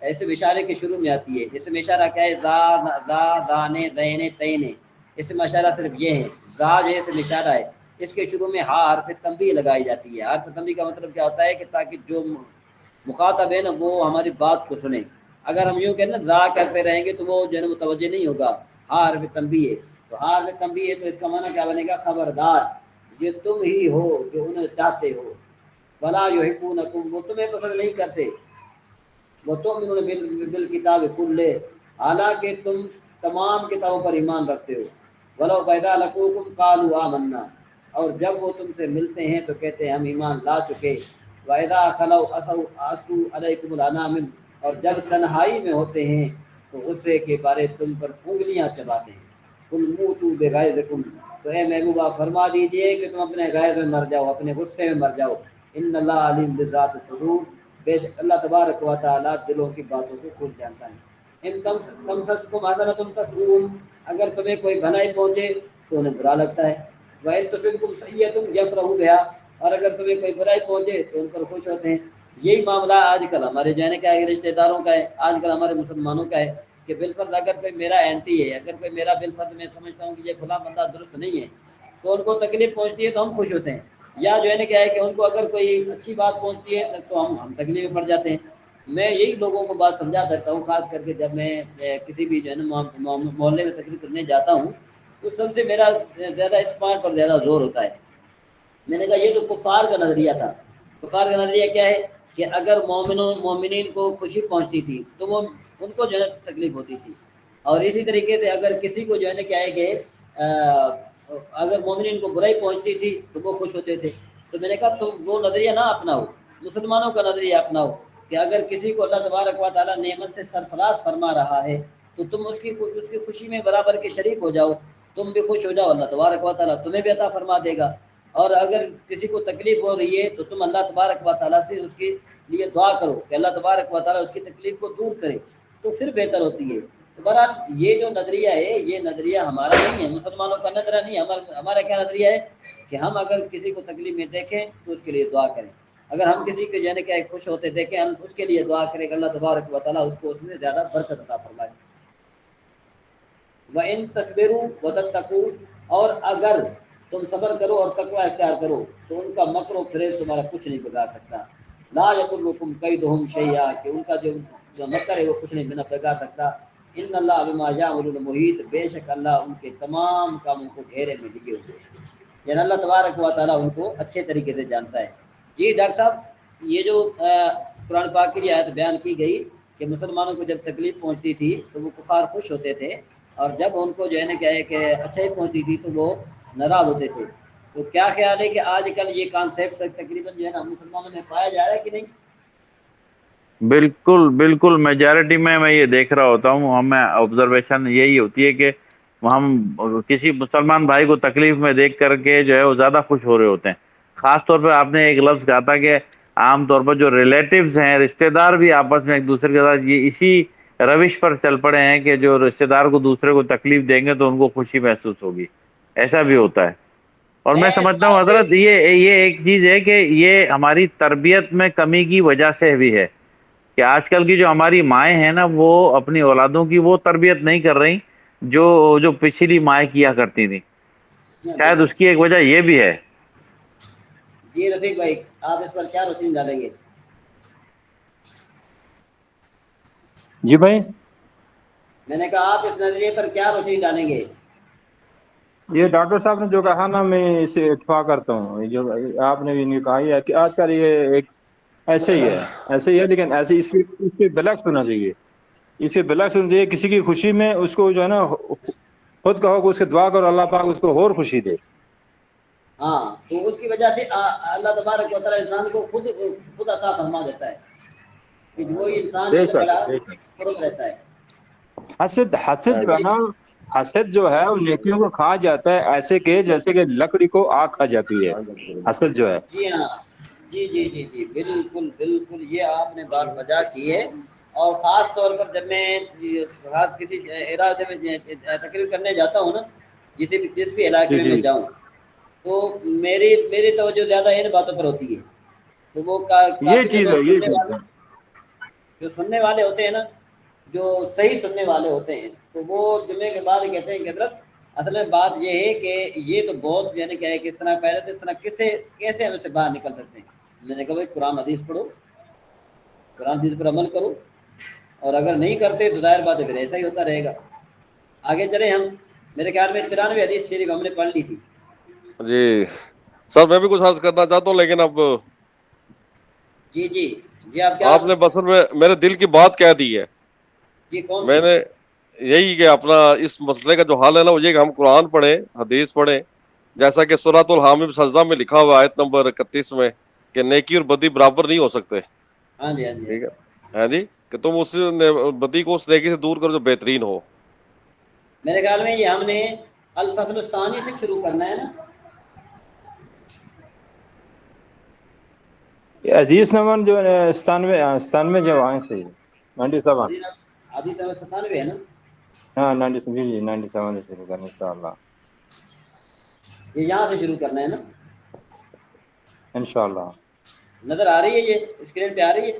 اسم اشارے کے شروع میں آتی ہے۔ اسم اشارہ کیا ہے؟ ذا دانے دینے تینے، اسم اشارہ صرف یہ ہے، ذا جو اسم اشارہ ہے، اس کے شروع میں ہاں حرف تنبیہ لگائی جاتی ہے۔ حرف تنبیہ کا مطلب کیا ہوتا ہے کہ تاکہ جو مخاطب ہے نا وہ ہماری بات کو سنیں۔ اگر ہم یوں کہیں نا ذا کرتے رہیں گے تو وہ جو ہے متوجہ نہیں ہوگا۔ ہاں حرف تنبیہ ہے، تو ہاں حرف تنبیہ ہے تو اس کا معنی کیا بنے گا؟ خبردار، یہ تم ہی ہو جو انہیں چاہتے ہو۔ ولا یحبونکم، وہ تمہیں پسند نہیں کرتے۔ وتؤمنون بالکتاب کلہ، حالانکہ تم تمام کتابوں پر ایمان رکھتے ہو۔ ولو اذا لقوکم قالوا آمنا، اور جب وہ تم سے ملتے ہیں تو کہتے ہیں ہم ایمان لا چکے۔ وَإِذَا خَلَوْا عَصَوْا عَلَيْكُمُ الْأَنَامِلَ، اور جب تنہائی میں ہوتے ہیں تو غصے کے بارے تم پر انگلیاں چباتے ہیں۔ قُلْ مُوتُوا بِغَيْظِكُمْ، تو اے محبوبہ فرما دیجئے کہ تم اپنے غیظ میں مر جاؤ، اپنے غصے میں مر جاؤ۔ ان اللہ علیم بذات الصدور، بے شک اللہ تبارک و تعالیٰ دلوں کی باتوں کو خوب جانتا ہے۔ ان تمسسکم حسنۃ تسؤہم، اگر تمہیں کوئی بھلائی پہنچے تو انہیں برا لگتا ہے۔ وَإِن تُصِبْكُمْ سَیِّئَةٌ یفرحوا بہا، اور اگر تمہیں کوئی برائی پہنچے تو ان پر خوش ہوتے ہیں۔ یہی معاملہ آج کل ہمارے جو ہے نا کیا ہے رشتہ داروں کا ہے، آج کل ہمارے مسلمانوں کا ہے کہ بالفرض اگر کوئی میرا اینٹی ہے، اگر کوئی میرا بالفرض میں سمجھتا ہوں کہ یہ فلاں بندہ درست نہیں ہے تو ان کو تکلیف پہنچتی ہے تو ہم خوش ہوتے ہیں، یا جو ہے نا کیا ہے کہ ان کو اگر کوئی اچھی بات پہنچتی ہے تو ہم تکلیف میں پڑ جاتے ہیں۔ میں یہی لوگوں کو بات سمجھا دیتا ہوں، خاص کر کے جب میں کسی بھی جو ہے نا محلے میں تقریر کرنے جاتا ہوں تو سب سے میرا زیادہ اس پوائنٹ پر زیادہ زور ہوتا ہے۔ میں نے کہا یہ تو کفار کا نظریہ تھا۔ کفار کا نظریہ کیا ہے کہ اگر مومنین کو خوشی پہنچتی تھی تو وہ ان کو جو ہے تکلیف ہوتی تھی، اور اسی طریقے سے اگر کسی کو جو ہے نا کیا ہے کہ اگر مومنین کو برائی پہنچتی تھی تو وہ خوش ہوتے تھے۔ تو میں نے کہا تم وہ نظریہ نہ اپناؤ، مسلمانوں کا نظریہ اپناؤ کہ اگر کسی کو اللہ تبارک و تعالیٰ نعمت سے سرفراز فرما رہا ہے تو تم اس کی خوشی میں برابر کے شریک ہو جاؤ، تم بھی خوش ہو جاؤ، اللہ تبارک و تعالیٰ تمہیں بھی عطا فرما دے گا۔ اور اگر کسی کو تکلیف ہو رہی ہے تو تم اللہ تبارک و تعالیٰ سے اس کے لیے دعا کرو کہ اللہ تبارک و تعالیٰ اس کی تکلیف کو دور کرے، تو پھر بہتر ہوتی ہے۔ تو بہرحال یہ جو نظریہ ہے یہ نظریہ ہمارا نہیں ہے، مسلمانوں کا نظریہ نہیں ہے۔ ہمارا کیا نظریہ ہے کہ ہم اگر کسی کو تکلیف میں دیکھیں تو اس کے لیے دعا کریں، اگر ہم کسی کو یعنی کہ خوش ہوتے دیکھیں ہم اس کے لیے دعا کریں کہ اللہ تبارک و تعالیٰ اس کو اس میں زیادہ برکت عطا فرمائے۔ وَإِن تَصْبِرُوا وَتَتَّقُوا، اور اگر تم صبر کرو اور تقوی اختیار کرو تو ان کا مکر و فریب تمہارا کچھ نہیں بگاڑ سکتا۔ لا یضرکم کیدہم شیئا، کہ ان کا جو مکر ہے وہ کچھ نہیں بگاڑ سکتا۔ ان اللہ بما یعملون محیط، بے شک اللہ ان کے تمام کاموں کو گھیرے میں لیے ہوئے ہیں، یعنی اللہ تبارک و تعالیٰ ان کو اچھے طریقے سے جانتا ہے۔ جی ڈاکٹر صاحب، یہ جو قرآن پاک کی آیت بیان کی گئی کہ مسلمانوں کو جب تکلیف پہنچتی تھی تو وہ کفار خوش ہوتے تھے، اور جب ان کو جو ہے نا کیا ہے کہ اچھائی پہنچتی تھی تو وہ ناراض ہوتے تھے، تو کیا خیال ہے کہ آج کل یہ کانسیپٹ تقریباً جو ہے نا مسلمانوں میں پایا جا رہا ہے کہ نہیں؟ بالکل بالکل، میجارٹی میں یہ دیکھ رہا ہوتا ہوں، ہمیں آبزرویشن یہی ہوتی ہے کہ ہم کسی مسلمان بھائی کو تکلیف میں دیکھ کر کے جو ہے وہ زیادہ خوش ہو رہے ہوتے ہیں۔ خاص طور پہ آپ نے ایک لفظ کہا تھا کہ عام طور پر جو ریلیٹیوز ہیں، رشتہ دار بھی آپس میں ایک دوسرے کے ساتھ یہ اسی روش پر چل پڑے ہیں کہ جو رشتہ دار کو دوسرے کو تکلیف دیں گے تو ان کو خوشی محسوس ہوگی، ایسا بھی ہوتا ہے۔ اور میں اس سمجھتا ہوں بات سے حضرت یہ ایک چیز ہے کہ یہ ہماری تربیت میں کمی کی وجہ سے بھی ہے کہ آج کل کی جو ہماری مائیں ہیں نا وہ اپنی اولادوں کی وہ تربیت نہیں کر رہی جو پچھلی مائیں کیا کرتی تھیں، شاید اس کی ایک وجہ یہ بھی ہے۔ جی رفیق بھائی، آپ اس پر کیا روشنی ڈالیں گے؟ جی بھائی، میں نے کہا آپ اس نظریے پر کیا روشنی ڈالیں گے؟ یہ ڈاکٹر صاحب نے جو کہا نا میں اسے اتفاق کرتا ہوں، جو آپ نے بھی نہیں کہا ہے کہ آج کل یہ ایک ایسے ہی ہے لیکن ایسے اس کے برعکس ہونا چاہیے، اس کے برعکس ہونا چاہیے۔ کسی کی خوشی میں اس کو جو ہے نا خود کہو کہ اس کے دعا کرو اللہ پاک اس کو اور خوشی دے۔ ہاں، تو اس کی وجہ سے اللہ تبارک و تعالیٰ انسان کو خود عطا فرما دیتا ہے کہ وہ انسان جو بے ہے شک بڑا بے شک۔ قرب رہتا ہے۔ حسد جو ہے نا، حسد جو ہے وہ نیکیوں کو کھا جاتا ہے ایسے کہ جیسے کہ لکڑی کو آگ کھا جاتی ہے، حسد جو ہے۔ جی ہاں، جی بالکل بالکل، یہ آپ نے بات وجہ کی ہے۔ اور خاص طور پر جب میں خاص کسی ارادے میں تقریر کرنے جاتا ہوں نا، جس بھی علاقے جی میں جی، میں جاؤں تو میری توجہ زیادہ ان باتوں پر ہوتی ہے، تو وہ یہ کافی چیز ہے، یہ چیز ہے۔ جو سننے والے ہوتے ہیں نا، جو صحیح سننے والے ہوتے ہیں، تو وہ جمعے کے بعد کہتے ہیں کہ حضرت اصل میں بات یہ ہے کہ یہ تو بہت یعنی کیا ہے کہ اس طرح کہہ رہے تھے، اس طرح کیسے ہم اس سے باہر نکل سکتے ہیں؟ میں نے کہا بھائی قرآن حدیث پڑھو، قرآن حدیث پر عمل کرو، اور اگر نہیں کرتے تو ظاہر بات ہے پھر ایسا ہی ہوتا رہے گا۔ آگے چلیں ہم، میرے خیال میں 93 حدیث شریف ہم نے پڑھ لی تھی۔ جی سر، میں بھی کچھ عرض کرنا چاہتا ہوں، لیکن اب جی آپ کیا؟ آپ نے بسر میں میرے دل کی بات کہہ دی ہے۔ جی کون میں سی؟ نے یہی کہ اپنا اس مسئلے کا جو حال ہے نا وہ یہ کہ ہم قرآن پڑھیں، حدیث پڑھیں، جیسا کہ سورۃ الحامیم سجدہ میں لکھا ہوا آیت نمبر 31 میں کہ نیکی اور بدی برابر نہیں ہو سکتے، ہاں جی ٹھیک ہے جی، کہ تم اس بدی کو اس نیکی سے دور کرو جو بہترین ہو۔ میرے خیال میں یہ ہم نے الفصل الثانی سے شروع کرنا ہے نا۔ یہ حدیث نمبر جو 97 جو آئے صحیح 97، حدیث نمبر 97 ہے نا؟ ہاں 97، جی 97 سے شروع کریں انشاءاللہ، یہ یہاں سے شروع کرنا ہے نا؟ انشاءاللہ۔ نظر آ رہی ہے یہ اسکرین پہ آ رہی ہے؟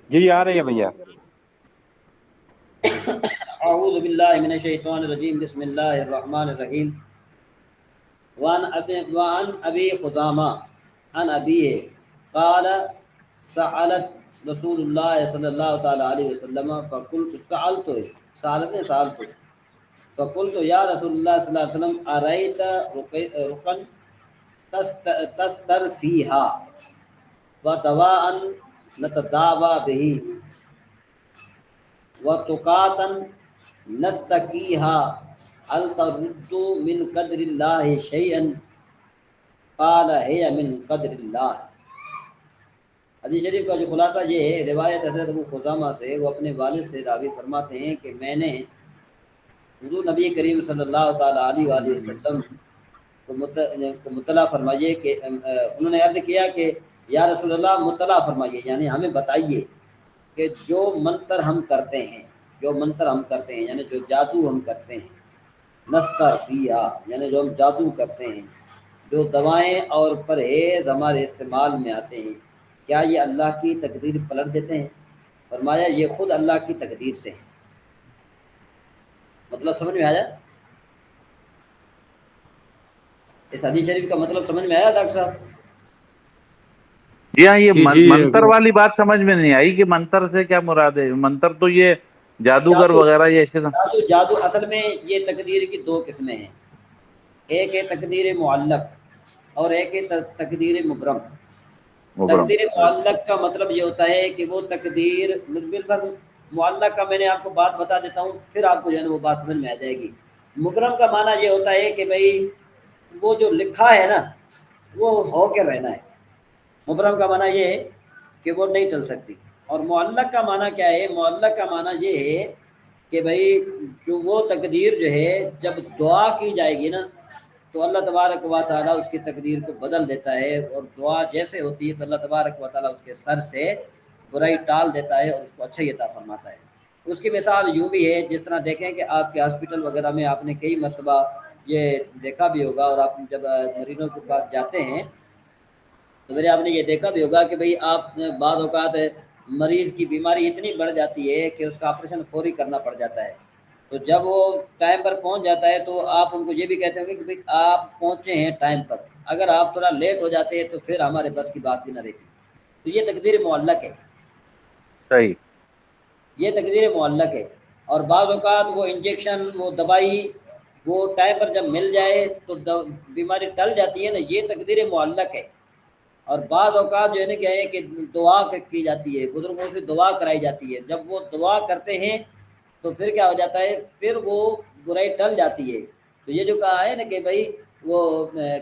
جی آ رہی ہے بھیا۔ اعوذ باللہ من الشیطان الرجیم، بسم اللہ الرحمن الرحیم۔ وعن ابی خزامہ عن ابیہ قال سألت رسول اللہ صلی اللہ تعالی علیہ وسلم سألت فقلت یا رسول اللہ صلی اللہ علیہ وسلم ارأیت رقن تسترفیہا ودواء نتداوى به وتقاتا نتقيها هل ترد من قدر الله شيئا قال هي من قدر الله۔ حدیث شریف کا جو خلاصہ یہ ہے، روایت حضرت ابو خزامہ سے، وہ اپنے والد سے راوی فرماتے ہیں کہ میں نے حضور نبی کریم صلی اللہ تعالی علیہ وآلہ وسلم کو مطلع فرمائیے کہ انہوں نے عرض کیا کہ یا رسول اللہ مطلع فرمائیے، یعنی ہمیں بتائیے کہ جو منتر ہم کرتے ہیں، جو منتر ہم کرتے ہیں یعنی جو جادو ہم کرتے ہیں، نسترفیہ یعنی جو ہم جادو کرتے ہیں، جو دوائیں اور پرہیز ہمارے استعمال میں آتے ہیں، کیا یہ اللہ کی تقدیر پلٹ دیتے ہیں؟ فرمایا یہ خود اللہ کی تقدیر سے ہے۔ مطلب سمجھ میں آیا؟ اس حدیث شریف کا مطلب سمجھ میں آیا ڈاکٹر صاحب؟ جی ہاں، یہ جی منتر والی بات سمجھ میں نہیں آئی کہ منتر سے کیا مراد ہے۔ منتر تو یہ جادوگر جادو وغیرہ یہ اس جادو اصل میں یہ تقدیر کی دو قسمیں ہیں، ایک ہے تقدیر معلق اور ایک ہے تقدیر مبرم۔ مبرم۔ تقدیر معلق کا مطلب یہ ہوتا ہے کہ وہ تقدیر بالفرض معلق کا میں نے آپ کو بات بتا دیتا ہوں، پھر آپ کو جو ہے نا وہ بات سمجھ میں آ جائے گی۔ مبرم کا معنی یہ ہوتا ہے کہ بھئی وہ جو لکھا ہے نا وہ ہو کے رہنا ہے۔ مبرم کا معنی یہ ہے کہ وہ نہیں ٹل سکتی۔ اور معلق کا معنی کیا ہے؟ معلق کا معنی یہ ہے کہ بھئی جو وہ تقدیر جو ہے جب دعا کی جائے گی نا تو اللہ تبارک و تعالیٰ اس کی تقدیر کو بدل دیتا ہے، اور دعا جیسے ہوتی ہے تو اللہ تبارک و تعالیٰ اس کے سر سے برائی ٹال دیتا ہے اور اس کو اچھا عطا فرماتا ہے۔ اس کی مثال یوں بھی ہے، جس طرح دیکھیں کہ آپ کے ہاسپٹل وغیرہ میں آپ نے کئی مرتبہ یہ دیکھا بھی ہوگا، اور آپ جب مریضوں کے پاس جاتے ہیں تو میرے آپ نے یہ دیکھا بھی ہوگا کہ بھئی آپ بعض اوقات مریض کی بیماری اتنی بڑھ جاتی ہے کہ اس کا آپریشن فوری کرنا پڑ جاتا ہے، تو جب وہ ٹائم پر پہنچ جاتا ہے تو آپ ان کو یہ بھی کہتے ہوں گے کہ بھئی آپ پہنچے ہیں ٹائم پر، اگر آپ تھوڑا لیٹ ہو جاتے ہیں تو پھر ہمارے بس کی بات بھی نہ رہتی۔ تو یہ تقدیر معلق ہے، صحیح۔ یہ تقدیر معلق ہے۔ اور بعض اوقات وہ انجیکشن، وہ دوائی وہ ٹائم پر جب مل جائے تو بیماری ٹل جاتی ہے نا، یہ تقدیر معلق ہے۔ اور بعض اوقات جو ہے نا کیا ہے کہ دعا کی جاتی ہے، بزرگوں سے دعا کرائی جاتی ہے، جب وہ دعا کرتے ہیں تو پھر کیا ہو جاتا ہے، پھر وہ برائی ٹل جاتی ہے۔ تو یہ جو کہا ہے نا کہ بھائی وہ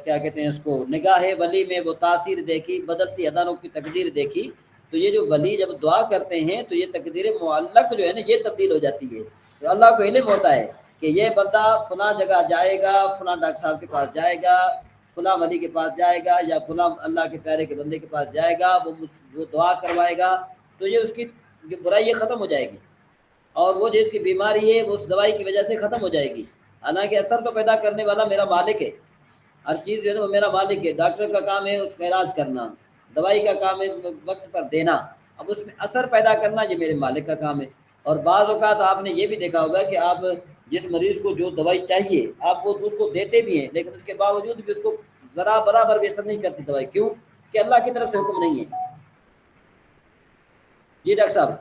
کیا کہتے ہیں اس کو، نگاہ ولی میں وہ تاثیر دیکھی، بدلتی ادانوں کی تقدیر دیکھی، تو یہ جو ولی جب دعا کرتے ہیں تو یہ تقدیر معلق جو ہے نا یہ تبدیل ہو جاتی ہے۔ تو اللہ کو علم ہوتا ہے کہ یہ بندہ فلاں جگہ جائے گا، فلاں ڈاکٹر صاحب کے پاس جائے گا، فلاں ولی کے پاس جائے گا، یا فلاں اللہ کے پیارے کے بندے کے پاس جائے گا، وہ دعا کروائے گا، تو یہ اس کی جو برائی یہ ختم ہو جائے گی، اور وہ جس کی بیماری ہے وہ اس دوائی کی وجہ سے ختم ہو جائے گی۔ حالانکہ اثر تو پیدا کرنے والا میرا مالک ہے، ہر چیز جو ہے نا وہ میرا مالک ہے۔ ڈاکٹر کا کام ہے اس کا علاج کرنا، دوائی کا کام ہے وقت پر دینا، اب اس میں اثر پیدا کرنا یہ میرے مالک کا کام ہے۔ اور بعض اوقات آپ نے یہ بھی دیکھا ہوگا کہ آپ جس مریض کو جو دوائی چاہیے آپ وہ اس کو دیتے بھی ہیں، لیکن اس کے باوجود بھی اس کو ذرا برابر بھی اثر نہیں کرتی دوائی، کیوں کہ اللہ کی طرف سے حکم نہیں ہے۔ جی ڈاکٹر صاحب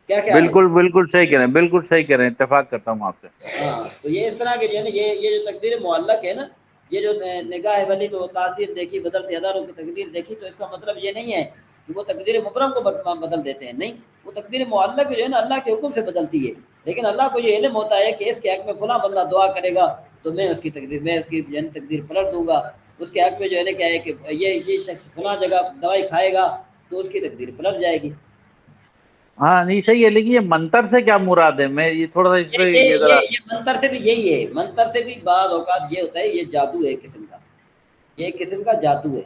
کیا خیال ہے؟ بالکل بالکل صحیح کہہ رہے ہیں، بالکل صحیح کہہ رہے ہیں، اتفاق کرتا ہوں آپ سے۔ ہاں، تو یہ اس طرح کے جو ہے نا یہ جو تقدیر معلق ہے نا، یہ جو نگاہ ولی کو تاثیر دیکھی، بدلتے اداروں کی تقدیر دیکھی، تو اس کا مطلب یہ نہیں ہے کہ وہ تقدیر مبرم کو بدل دیتے ہیں، نہیں، وہ تقدیر معلق جو ہے نا اللہ کے حکم سے بدلتی ہے، لیکن اللہ کو یہ علم ہوتا ہے کہ اس کے حق میں فلاں بندہ دعا کرے گا تو میں اس کی تقدیر، میں اس کی جو ہے نا تقدیر پلٹ دوں گا، اس کے حق میں جو ہے نا کیا ہے کہ یہ شخص فلاں جگہ دوائی کھائے گا تو اس کی تقدیر پلٹ جائے گی۔ ہاں نہیں صحیح ہے، لیکن یہ منتر سے کیا مراد ہے؟ میں یہ تھوڑا سا اس پہ یہ ذرا یہ منتر سے بھی یہی ہے، منتر سے بھی بعض اوقات یہ ہوتا ہے، یہ جادو ہے قسم کا، یہ ایک قسم کا جادو ہے۔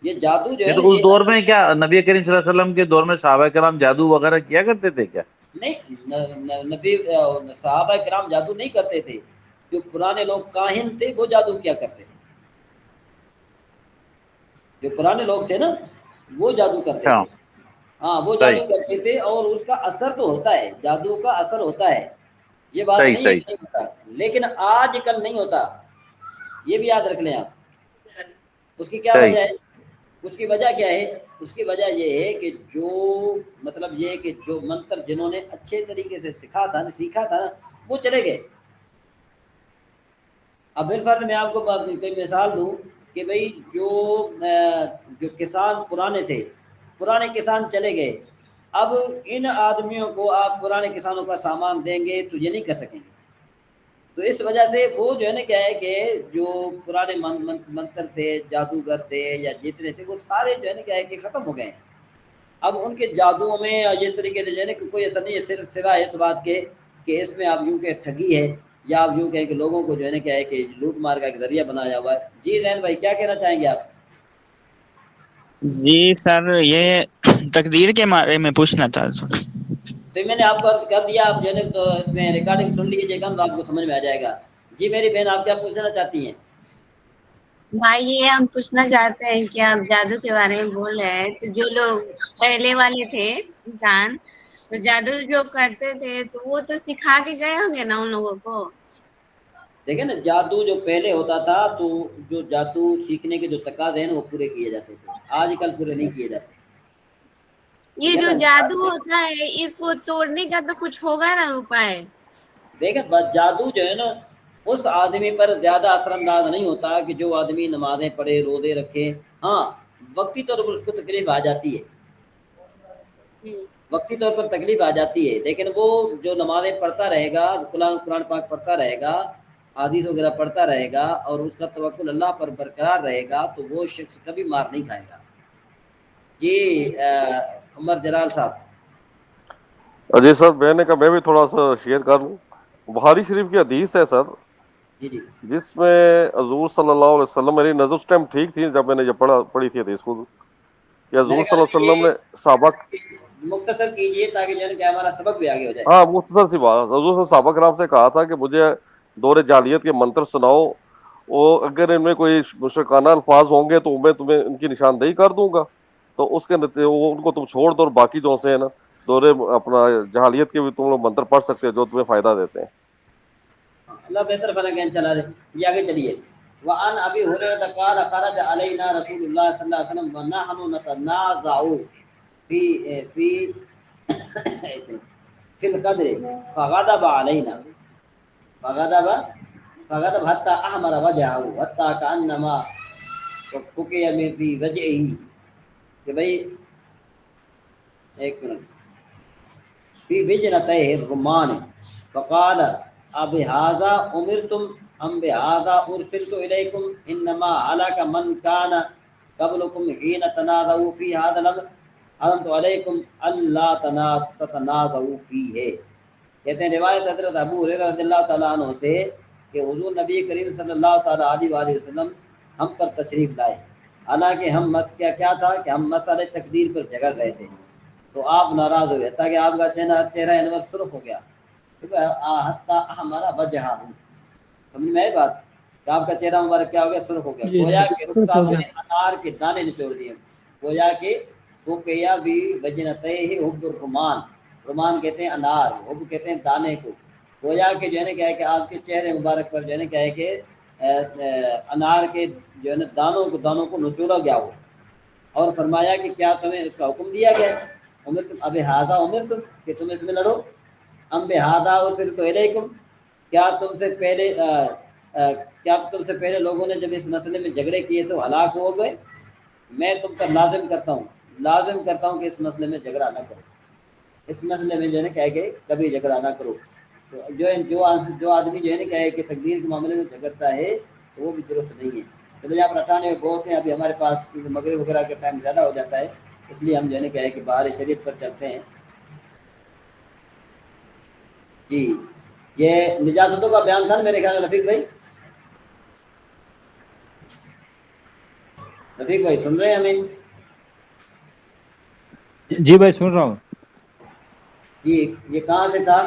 یہ جادو جو ہے یہ نا تو اس یہ دور میں کیا نبی کریم صلی اللہ علیہ وسلم کے دور میں صحابہ کرام جادو وغیرہ کیا کرتے تھے کیا؟ نہیں، نبی صحابہ کرام جادو نہیں کرتے تھے، جو پرانے لوگ کاہن تھے وہ جادو کیا کرتے تھے، جو پرانے لوگ تھے نا وہ جادو کرتے اچھا، تھے، ہاں وہ صحیح جادو کرتے تھے، اور اس کا اثر تو ہوتا ہے، جادو کا اثر ہوتا ہے، یہ بات صحیح نہیں ہے صحیح کہ نہیں ہوتا، لیکن آج کل نہیں ہوتا، یہ بھی یاد رکھ لیں آپ۔ اس کی کیا صحیح وجہ ہے؟ اس کی وجہ کیا ہے؟ اس کی وجہ یہ ہے کہ جو مطلب یہ کہ جو منتر جنہوں نے اچھے طریقے سے سیکھا تھا نا وہ چلے گئے۔ اب بالفرض میں آپ کو کوئی مثال دوں کہ بھئی جو کسان پرانے تھے، پرانے کسان چلے گئے، اب ان آدمیوں کو آپ پرانے کسانوں کا سامان دیں گے تو یہ نہیں کر سکیں گے، تو اس وجہ سے وہ جو ہے نا کیا ہے کہ جو پرانے منتر تھے، جادوگر تھے یا جتنے تھے، وہ سارے جو ہے نا کیا ہے کہ ختم ہو گئے ہیں۔ اب ان کے جادوؤں میں اس طریقے سے جو ہے نا کہ کوئی ایسا نہیں ہے، صرف سوائے اس بات کے کہ اس میں آپ یوں کہ ٹھگی ہے، یا آپ یوں کہیں کہ لوگوں کو جو ہے نا کیا ہے کہ لوٹ مار کا ایک ذریعہ بنایا ہوا ہے۔ جی زین بھائی کیا کہنا چاہیں گے آپ؟ جی سر، یہ تقدیر کے بارے میں پوچھنا تھا۔ تو میں نے آپ کو عرض کر دیا، آپ جو ہے نا تو اس میں ریکارڈنگ سن لیجیے گا تو آپ کو سمجھ میں آ جائے گا۔ جی میری بہن آپ کیا پوچھنا چاہتی ہیں؟ بھائی یہ ہم پوچھنا چاہتے ہیں کہ آپ جادو کے بارے میں بول رہے ہیں، تو جو لوگ پہلے والے تھے انسان، تو جادو جو کرتے تھے تو وہ تو سکھا کے گئے ہوں گے نا ان لوگوں کو؟ دیکھیں نا، جادو جو پہلے ہوتا تھا تو جو جادو سیکھنے کے جو تقاضے ہیں نا وہ پورے کیے جاتے تھے، آج کل پورے نہیں کیے جاتے، ٹھیک یہ ہے جو نا۔ جادو ہوتا ہے اس کو توڑنے کا تو کچھ ہوگا نا اپائے؟ دیکھیں بس جادو جو ہے نا اس آدمی پر زیادہ اثر انداز نہیں ہوتا کہ جو آدمی نمازیں پڑھے، روزے رکھے، ہاں وقتی طور پر اس کو تکلیف آ جاتی ہے، وقتی طور پر تکلیف آ جاتی ہے، لیکن وہ جو نمازیں پڑھتا رہے گا، قرآن پاک پڑھتا رہے گا، حدیث وغیرہ پڑھتا رہے گا اور اس کا توکل اللہ پر برقرار رہے گا تو وہ شخص کبھی مار نہیں کھائے گا۔ جی عمر جلال صاحب۔ جی سر، میں نے کہا میں بھی تھوڑا سا شیئر کر لوں۔ بخاری شریف کی حدیث ہے سر، جی جی جس میں حضور صلی اللہ علیہ وسلم، میری نظر اس ٹائم ٹھیک تھی جب میں نے یہ پڑھی تھی حدیث کو، کہ حضور میرے صلی خیال اللہ میں علیہ وسلم نے صحابہ، یہ مختصر کیجئے تاکہ جو ہے کہ ہمارا سبق بھی آگے ہو جائے۔ ہاں مختصر سی بات، حضور صلی اللہ علیہ وسلم صحابہ کرام سے کہا تھا کہ مجھے دور جاہلیت کے منتر سناؤ، وہ اگر ان میں کوئی مشرکانہ الفاظ ہوں گے تو میں تمہیں ان کی نشاندہی کر دوں گا، تو اس کے نتیجے وہ ان کو تم چھوڑ دو، اور باقی جو سے ہیں نا دور اپنا جہالیت کے بھی تم لوگ منتر پڑھ سکتے ہو جو تمہیں فائدہ دیتے ہیں۔ اللہ بہتر فنا کے چلا دے۔ یہ آگے چلیے۔ وعن ابی ہریرہ قال خرج علینا رسول اللہ صلی اللہ علیہ وسلم ونحن نتنازع فی فی فی القدر فغضب علینا فغضب حتى احمر وجهه حتى كانما فقي من في وجهه کہ بھائی ایک منٹ، فی وجنتہ الرمان فقال ابہذا امرتم ام بہذا ارسلت الیکم انما ہلک من کان قبلکم حین تنازعوا فی هذا الامر حرمت علیکم الا تتنازعوا فیہ۔ کہتے ہیں روایت حضرت ابو ہریرہ رضی اللہ تعالیٰ عنہ سے کہ حضور نبی کریم صلی اللہ تعالیٰ علیہ وآلہ وسلم ہم پر تشریف لائے، حالانکہ ہم کیا تھا کہ ہم مسئلہ تقدیر پر جھگڑ رہے تھے، تو آپ ناراض ہو گئے تاکہ آپ کا چہرہ انور سرخ ہو گیا، ہمارا وجہ سمجھ میں آئی بات کہ آپ کا چہرہ مبارک کیا ہو گیا؟ سرخ ہو گیا، گویا کہ رخساروں نے انار کے دانے نچوڑ دیے، گویا کہ وہ کیا بھی وجنتہ حب الرمان، رمان کہتے ہیں انار، حب کہتے ہیں دانے کو، گویا کہ جو ہے نا کیا ہے کہ آپ کے چہرے مبارک پر جو ہے نا کیا ہے کہ انار کے جو ہے نا دانوں کو نچوڑا گیا ہو، اور فرمایا کہ کیا تمہیں اس کا حکم دیا گیا ہے؟ عمر تم اب ہاضا عمر تم کہ تم اس میں لڑو، ام بہذا ارسلت الیکم، کیا تم سے پہلے لوگوں نے جب اس مسئلے میں جھگڑے کیے تو ہلاک ہو گئے؟ میں تم پر لازم کرتا ہوں کہ اس مسئلے میں جھگڑا نہ کرو، اس مسئلے میں جو ہے نا کہہ کہ کبھی جھگڑا نہ کرو۔ تو جو آدمی جو ہے نا کہے کہ تقدیر کے معاملے میں جھگڑتا ہے تو وہ بھی درست نہیں ہے۔ چلو یہاں پر اٹھانے میں بہت ہیں، ابھی ہمارے پاس مغرب وغیرہ کا ٹائم زیادہ ہو جاتا ہے، اس لیے ہم جو ہے نا کہے کہ باہر شریعت پر چلتے ہیں۔ جی یہ نجاستوں کا بیان تھا نا میرے خیال میں، رفیق بھائی سن رہے ہیں ہمیں؟ جی بھائی سن رہا ہوں۔ جی یہ کہاں سے تھا؟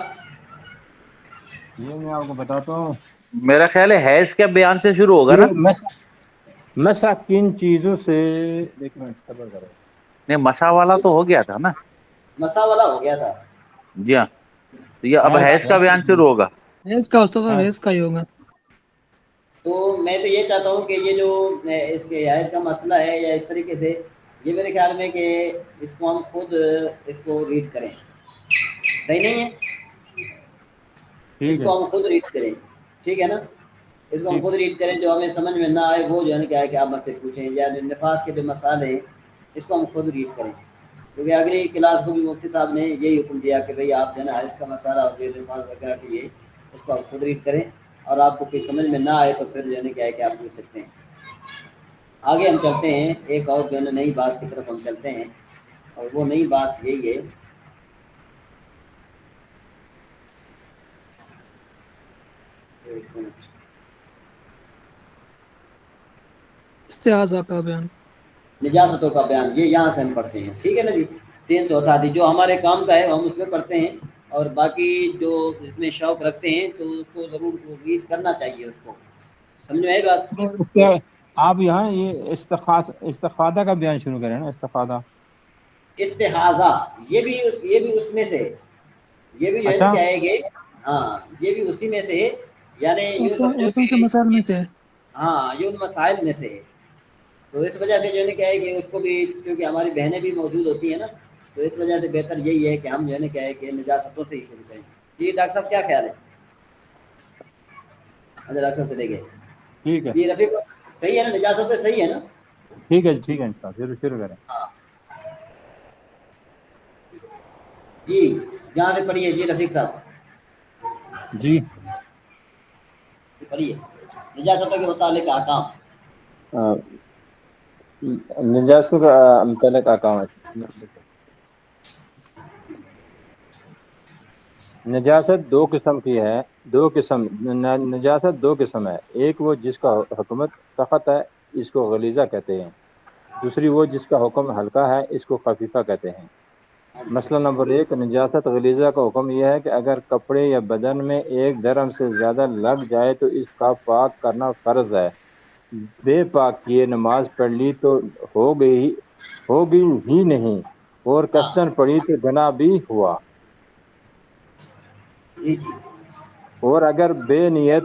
یہ میں آپ کو بتاتا ہوں، میرا خیال ہے حیض کے بیان سے شروع ہوگا نا؟ مسا کن چیزوں سے، ایک منٹ صبر کرو، نہیں مسا والا تو ہو گیا تھا نا؟ مسا والا ہو گیا تھا۔ جی ہاں، تو یہ اب حیض کا بیان شروع ہوگا۔ حیض کا استاد حیض کا ہی ہوگا۔ تو میں تو یہ چاہتا ہوں کہ یہ جو اس کے حیض کا مسئلہ ہے یا اس طریقے سے، یہ میرے خیال میں کہ اس کو ہم خود اس کو ریڈ کریں، صحیح نہیں ہے؟ اس کو ہم خود ریڈ کریں، ٹھیک ہے نا؟ اس کو ہم خود ریڈ کریں، جو ہمیں سمجھ میں نہ آئے وہ جو ہے نا کیا ہے کہ آپ مجھ سے پوچھیں، یا نفاس کے جو مسائل ہیں اس کو ہم خود ریڈ کریں، کیونکہ اگلی کلاس کو بھی مفتی صاحب نے یہی حکم دیا کہ بھئی آپ جو ہے نا حیض کا مسئلہ اور جو نفاس وغیرہ کے یہ اس کو آپ خود ریڈ کریں، اور آپ کو کوئی سمجھ میں نہ آئے تو پھر جو ہے نا کیا ہے کہ آپ پوچھ سکتے ہیں۔ آگے ہم چلتے ہیں، ایک اور جو ہے نا نئی بات کی طرف ہم چلتے ہیں، اور وہ نئی بات یہی ہے استعاذہ کا بیان، نجاستوں کا بیان، یہ یہاں سے ہم پڑھتے ہیں، ٹھیک ہے نا جی؟ 388 جو ہمارے کام کا ہے ہم اس میں پڑھتے ہیں، اور باقی جو اس میں شوق رکھتے ہیں تو اس کو ضرور ریڈ کرنا چاہیے اس کو، سمجھ میں آئی بات؟ اس کے آپ یہاں یہ استفادہ کا بیان شروع کریں نا، استفادہ استحاضہ یہ بھی اس میں سے ہے، یہ بھی جو ہے نا اچھا کیا ہے کہ ہاں یہ بھی اسی میں سے ہے، یعنی یوں سمجھو عورتوں کے کہ مسائل میں سے ہے۔ ہاں یہ ان مسائل میں سے ہے، تو اس وجہ سے جو ہے نا کیا ہے کہ اس کو بھی، کیونکہ ہماری بہنیں بھی موجود ہوتی ہیں نا، تو اس وجہ سے بہتر یہی ہے کہ ہم جو ہے نا کیا ہے کہ نجاستوں سے ہی شروع کریں۔ جی ڈاکٹر صاحب کیا خیال ہے؟ اچھا ڈاکٹر صاحب چلے گئے۔ ٹھیک ہے، جی رفیق صحیح ہے نا، نجاست پہ صحیح ہے نا؟ ٹھیک ہے ٹھیک ہے انشاءاللہ شروع کریں۔ جی جہاں سے پڑھیے جی رفیق صاحب جی پڑھیے نجاستوں کے متعلق احکام۔ نجاستوں کا متعلق احکام ہے۔ نجاست دو قسم کی ہے، نجاست دو قسم ہے، ایک وہ جس کا حکمت سخت ہے، اس کو غلیظہ کہتے ہیں، دوسری وہ جس کا حکم ہلکا ہے، اس کو خفیفہ کہتے ہیں۔ مسئلہ نمبر 1، نجاست غلیظہ کا حکم یہ ہے کہ اگر کپڑے یا بدن میں ایک درہم سے زیادہ لگ جائے تو اس کا پاک کرنا فرض ہے، بے پاک کیے نماز پڑھ لی تو ہوگی ہی نہیں، اور ہاں قصدن پڑھی تو گناہ بھی ہوا، جی جی اور اگر بے نیت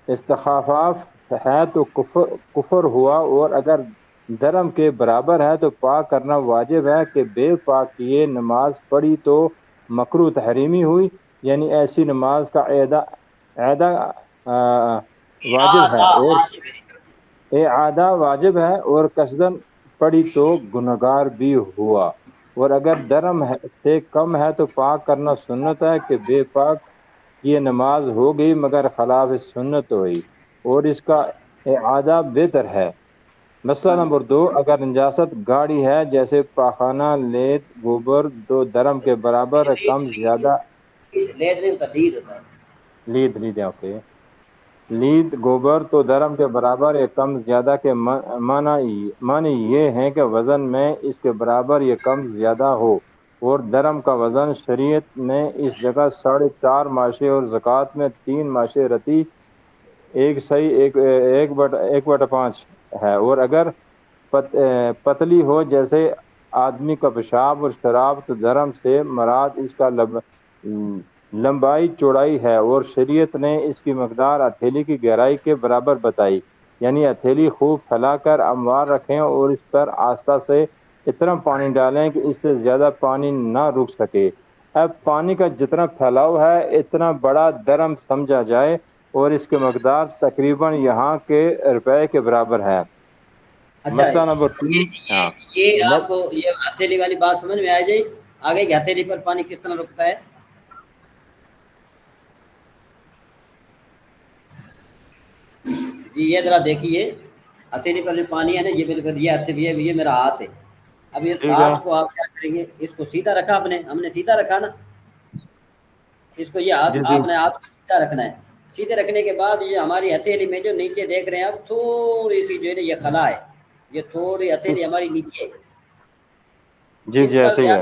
استخفاف ہے تو کفر ہوا، اور اگر درم کے برابر ہے تو پاک کرنا واجب ہے کہ بے پاک کیے نماز پڑھی تو مکروہ تحریمی ہوئی، یعنی ایسی نماز کا اعادہ واجب ہے، اور اعادہ واجب ہے، اور قصدن پڑھی تو گنہگار بھی ہوا، اور اگر درم سے کم ہے تو پاک کرنا سنت ہے کہ بے پاک یہ نماز ہو گئی مگر خلاف سنت ہوئی، اور اس کا اعادہ بہتر ہے۔ مسئلہ نمبر 2، اگر نجاست گاڑی ہے جیسے پاخانہ، لیت، گوبر، دو درم کے برابر کم زیادہ، لیٹ نہیں ہوتا، لید ہوتا ہے۔ لید اوکے، لید گوبر تو درم کے برابر یا کم زیادہ کے معنی یہ ہیں کہ وزن میں اس کے برابر یا کم زیادہ ہو، اور درم کا وزن شریعت میں اس جگہ 4.5 ماشے اور زکوٰۃ میں 3 ماشے رتی 1/5 ہے، اور اگر پتلی ہو جیسے آدمی کا پیشاب اور شراب تو درم سے مراد اس کا لمبائی چوڑائی ہے، اور شریعت نے اس کی مقدار ہتھیلی کی گہرائی کے برابر بتائی، یعنی ہتھیلی خوب پھیلا کر ہموار رکھیں اور اس پر آستہ سے اتنا پانی ڈالیں کہ اس سے زیادہ پانی نہ رک سکے۔ اب پانی کا جتنا پھیلاؤ ہے اتنا بڑا درم سمجھا جائے، اور اس کی مقدار تقریباً یہاں کے روپے کے برابر ہے۔ اچھا مسئلہ نمبر 3، یہ آپ کو یہ ہتھیلی والی بات سمجھ میں آ جائے آگے کہ ہتھیلی پر پانی کس طرح رکتا ہے؟ جی یہ ذرا دیکھیے، ہتھیلی پر جو پانی ہے نا یہ بالکل یہ ہتھیلی ہے، یہ میرا ہاتھ ہے، اب اس ٹھیک ہے، ہاتھ کو آپ کیا کریں گے، اس کو سیدھا رکھا ہم نے سیدھا رکھا نا، اس کو یہ ہاتھ جی جی آپ نے ہاتھ سیدھا رکھنا ہے، سیدھے رکھنے کے بعد یہ ہماری ہتھیلی میں جو نیچے دیکھ رہے ہیں آپ تھوڑی سی جو ہے نا یہ خلا ہے، یہ تھوڑی ہتھیلی ہماری نیچے ہے، جی اس جی پر ایسے ہی ہے،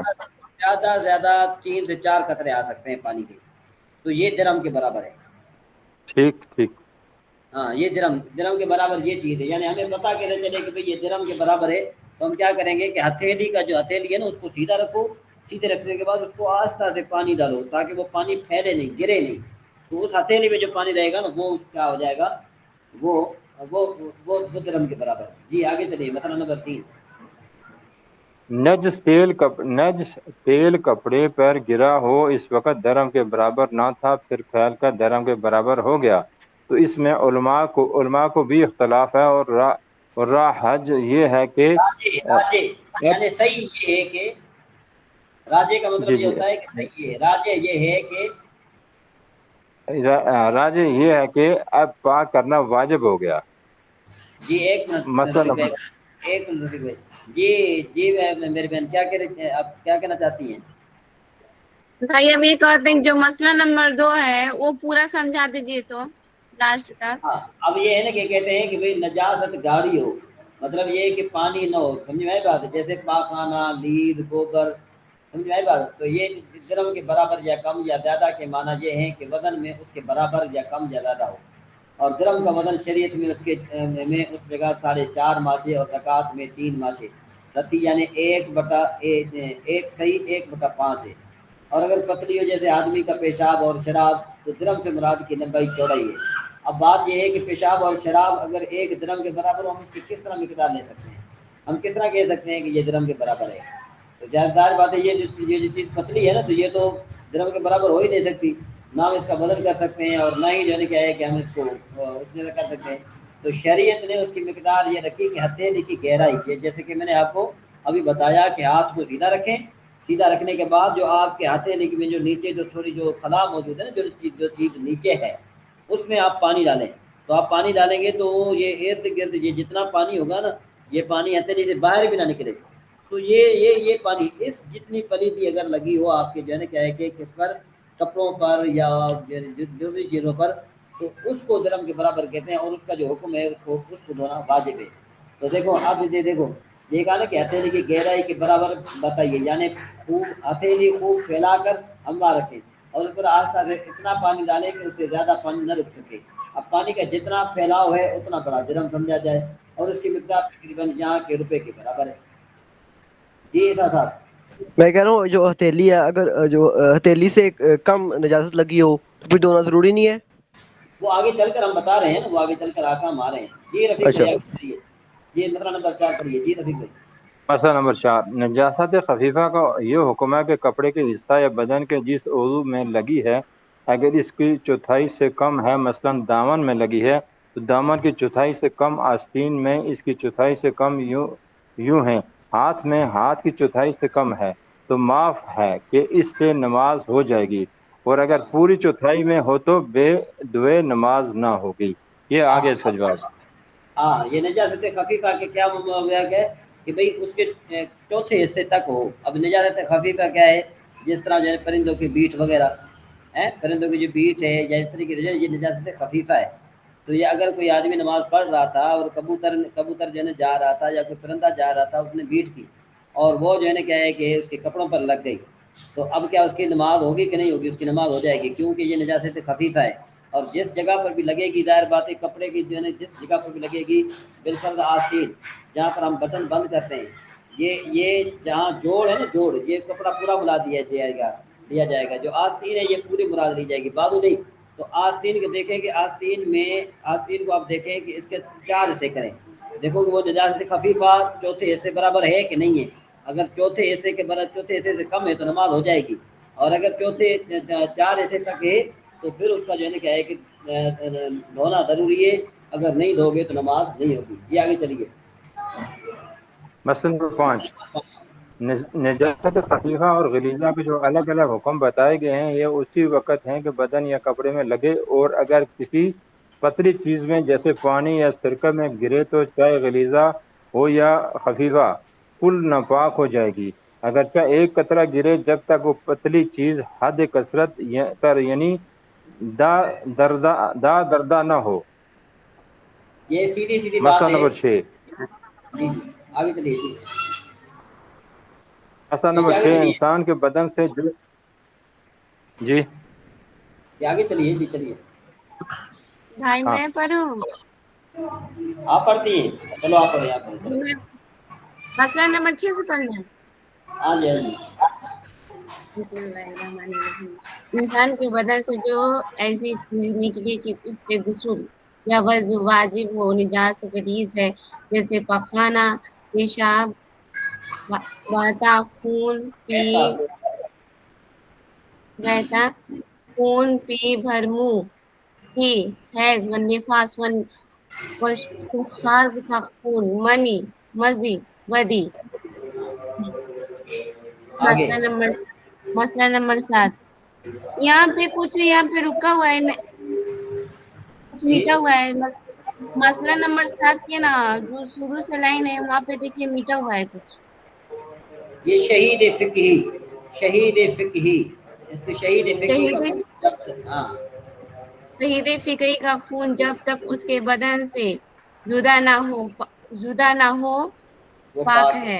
زیادہ 3 سے 4 قطرے آ سکتے ہیں پانی کے، تو یہ درم کے برابر ہے۔ ٹھیک ٹھیک، ہاں یہ درم کے برابر یہ چیز ہے، یعنی ہمیں پتا کیسے چلے کہ بھئی یہ درم کے برابر ہے، تو ہم کیا کریں گے کہ ہتھیلی کا جو ہتھیلی ہے نا اس کو سیدھا رکھو، سیدھے رکھنے کے بعد اس کو آہستہ سے پانی ڈالو تاکہ وہ پانی پھیلے نہیں، گرے نہیں، تو اس ہتھیلی میں جو پانی رہے گا نا وہ کیا ہو جائے گا، وہ درم کے برابر۔ جی آگے چلیے، مسئلہ نمبر 3۔ نجس تیل کپڑے پر گرا ہو، اس وقت درم کے برابر نہ تھا، پھر پھیل کر درم کے برابر ہو گیا، تو اس میں علماء کو بھی اختلاف ہے، اور راحج یہ ہے کہ راجے یعنی صحیح یہ ہے کہ راجے کا جی مطلب یہ جی ہوتا ہے کہ صحیح ہے، راجے یہ ہے کہ راج یہ ہے کہ اب پاک کرنا واجب ہو گیا۔ جی ایک منٹ مسئلہ رفیق بھائی، نمبر ایک منٹ رفیق بھائی، جی میری بہن کیا کہہ رہی آپ کیا کہنا چاہتی ہیں؟ بھائی ہم یہ کہتے ہیں کہ جو مسئلہ نمبر 2 ہے وہ پورا سمجھا دیجیے تو لاسٹ تک۔ ہاں اب یہ ہے نا کہ کہتے ہیں کہ بھئی نجاست گاڑی ہو، مطلب یہ ہے کہ پانی نہ ہو، سمجھ میں آئی بات ہے، جیسے پاخانہ، لید، گوبر سمجھ میں آئی بات؟ تو یہ درم کے برابر یا کم یا زیادہ کے معنی یہ ہیں کہ وزن میں اس کے برابر یا کم یا زیادہ ہو. اور درم کا وزن شریعت میں اس جگہ 4.5 ماشے اور زکوٰۃ میں 3 ماشے رتی، یعنی 1/1 صحیح 1/5 ہے. اور اگر پتلی ہو جیسے آدمی کا پیشاب اور شراب تو درم سے مراد کی لمبائی چوڑائی ہے. اب بات یہ ہے کہ پیشاب اور شراب اگر 1 درم کے برابر ہو ہم اس کی کس طرح مقدار لے سکتے ہیں؟ ہم کس طرح کہہ سکتے ہیں کہ یہ درم کے برابر ہے؟ تو ظاہر بات ہے یہ جو چیز پتلی ہے نا تو یہ تو درم کے برابر ہو ہی نہیں سکتی، نہ ہم اس کا بدل کر سکتے ہیں اور نہ ہی جو ہے کیا ہے کہ ہم اس کو اس میں کر سکتے ہیں. تو شریعت نے اس کی مقدار یہ رکھی کہ ہتھیلی کی گہرائی ہے، جیسے کہ میں نے آپ کو ابھی بتایا کہ ہاتھ کو سیدھا رکھیں، سیدھا رکھنے کے بعد جو آپ کے ہتھیلی میں جو نیچے جو تھوڑی جو خلا موجود ہے نا، جو چیز نیچے ہے اس میں آپ پانی ڈالیں. تو آپ پانی ڈالیں گے تو یہ ارد گرد یہ جتنا پانی ہوگا نا یہ پانی ہتھیلی سے باہر بھی نہ نکلے. تو یہ پانی اس جتنی پلیتی اگر لگی ہو آپ کے جو ہے نا کیا ہے کہ کس پر کپڑوں پر یا جو بھی چیزوں پر تو اس کو درم کے برابر کہتے ہیں. اور اس کا جو حکم ہے اس کو دھونا واجب ہے. تو دیکھو اب دیکھا نا کہ ہتھیلی کی گہرائی کے برابر بتائیے، یعنی خوب ہتھیلی خوب پھیلا کر ہموار رکھیں اور اس پر آستہ سے اتنا پانی ڈالیں کہ اس سے زیادہ پانی نہ رک سکے. اب پانی کا جتنا پھیلاؤ ہے اتنا بڑا درم سمجھا جائے اور اس کی مقدار تقریباً یہاں کے روپے کے برابر ہے. جی ایسا صاحب میں کہہ رہا ہوں جو ہتھیلی ہے، اگر جو ہتھیلی سے کم نجاست لگی ہو تو پھر دھونا ضروری نہیں ہے؟ وہ آگے چل کر ہم بتا رہے ہیں نا، وہ آگے چل کر آکام آ رہے ہیں. جی رفیق اچھا، بھائی آگے چلیے. جی مسئلہ نمبر 4 پڑھیے. جی رفیق بھائی. مسئلہ نمبر 4، نجاست خفیفہ کا یہ حکم ہے کہ کپڑے کے حصہ یا بدن کے جس عضو میں لگی ہے اگر اس کی چوتھائی سے کم ہے، مثلا دامن میں لگی ہے تو دامن کی چوتھائی سے کم، آستین میں اس کی چوتھائی سے کم یوں ہیں، ہاتھ میں ہاتھ کی چوتھائی سے کم ہے تو معاف ہے کہ اس سے نماز ہو جائے گی، اور اگر پوری چوتھائی میں ہو تو بے دوئے نماز نہ ہوگی. یہ ہاں آگے اس کا جواب. ہاں یہ نجاست خفیفہ کے کیا ہوا کہ بھئی اس کے چوتھے حصے تک ہو. اب نجاست خفیفہ کیا ہے؟ جس طرح جو ہے پرندوں کی بیٹ وغیرہ پرندوں کی جو بیٹ ہے یا اس طریقے سے یہ نجاست خفیفہ ہے. تو یہ اگر کوئی آدمی نماز پڑھ رہا تھا اور کبوتر جو ہے جا رہا تھا یا کوئی پرندہ جا رہا تھا اس نے بیٹ کی اور وہ جو ہے نا کیا ہے کہ اس کے کپڑوں پر لگ گئی تو اب کیا اس کی نماز ہوگی کہ نہیں ہوگی؟ اس کی نماز ہو جائے گی کیونکہ یہ نجاست خفیفہ ہے. اور جس جگہ پر بھی لگے گی ظاہر بات ہے کپڑے کی جو ہے نا جس جگہ پر بھی لگے گی بالفرض آستین جہاں پر ہم بٹن بند کرتے ہیں یہ جہاں جوڑ ہے نا جوڑ یہ کپڑا پورا ملا دیا جائے گا. جو آستین ہے یہ پوری مراد لی جائے گی، بازو نہیں. تو آستین کے دیکھیں کہ آستین کو آپ دیکھیں کہ اس کے 4 حصے کریں، دیکھو کہ وہ نجاست خفیفہ چوتھے حصے برابر ہے کہ نہیں ہے. اگر چوتھے حصے سے کم ہے تو نماز ہو جائے گی، اور اگر چوتھے 4 حصے تک ہے تو پھر اس کا جو ہے نا کیا ہے کہ دھونا ضروری ہے. اگر نہیں دھو گے تو نماز نہیں ہوگی. جی آگے چلیے. مسئلہ نمبر 5، نجاست خفیفہ اور غلیظہ کے جو الگ الگ حکم بتائے گئے ہیں یہ اسی وقت ہیں کہ بدن یا کپڑے میں لگے، اور اگر کسی پتلی چیز میں جیسے پانی یا سرکہ میں گرے تو چاہے غلیظہ ہو یا خفیفہ کل ناپاک ہو جائے گی، اگرچہ ایک قطرہ گرے جب تک وہ پتلی چیز حد کثرت پر یعنی دردہ نہ ہو. یہ سیدھی بات مسئلہ ہے. نمبر 6. جی آگے چلیے. مسئلہ جی نمبر آگے 6، چلیے. انسان کے بدن سے جو جی آگے چلیے. جی چلیے. بھائی ہاں میں پڑھوں؟ آپ پڑھتی ہیں؟ چلو آپ پڑھیں. آپ پڑھیں. مسئلہ نمبر 6 سے پڑھنا ہے. ہاں جی ہاں جی. بسم اللہ الرحمن الرحیم. انسان کے بدن سے جو ایسی چیز نکلی کہ اس سے غسل یا وضو واجب ہو نجاست غلیظ ہے، جیسے پخانہ، پیشاب، بہتا خون پی بھرمو ہی حیض و نفاس و شحاذ کا خون منی مزی ودی. آگے. مسئلہ نمبر 7. یہاں پہ رکا ہوا ہے کچھ جی میٹا ہوا ہے. مسئلہ نمبر 7 کے نا جو شروع سے لائن ہے وہاں پہ دیکھیے میٹا ہوا ہے کچھ. یہ شہید فقہی اس کے شہید فقہی کا ہاں شہید فقہی کا خون جب تک اس کے بدن سے جدا نہ ہو وہ پاک ہے.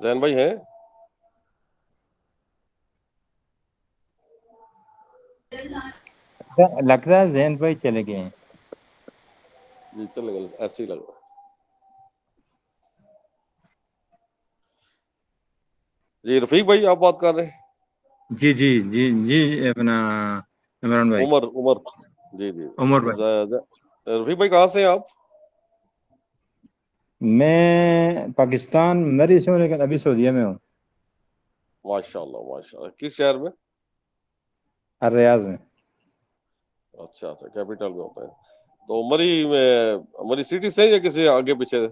زین بھائی ہیں؟ لگتا ہے زین بھائی چلے گئے ہیں. جی چلے گئے، ایسے ہی لگ رہا ہے. جی رفیق بھائی آپ بات کر رہے ہیں؟ جی جی جی جی اپنا عمران بھائی. عمر جی جی. عمر بھائی. رفیق بھائی کہاں سے ہیں آپ؟ میں پاکستان مری سے ہوں لیکن ابھی سعودیہ میں ہوں. ماشاء اللہ ماشاء اللہ. کس شہر میں؟ الریاض میں. اچھا اچھا، کیپٹل میں ہوتا ہے. تو مری سٹی سے یا کسی آگے پیچھے؟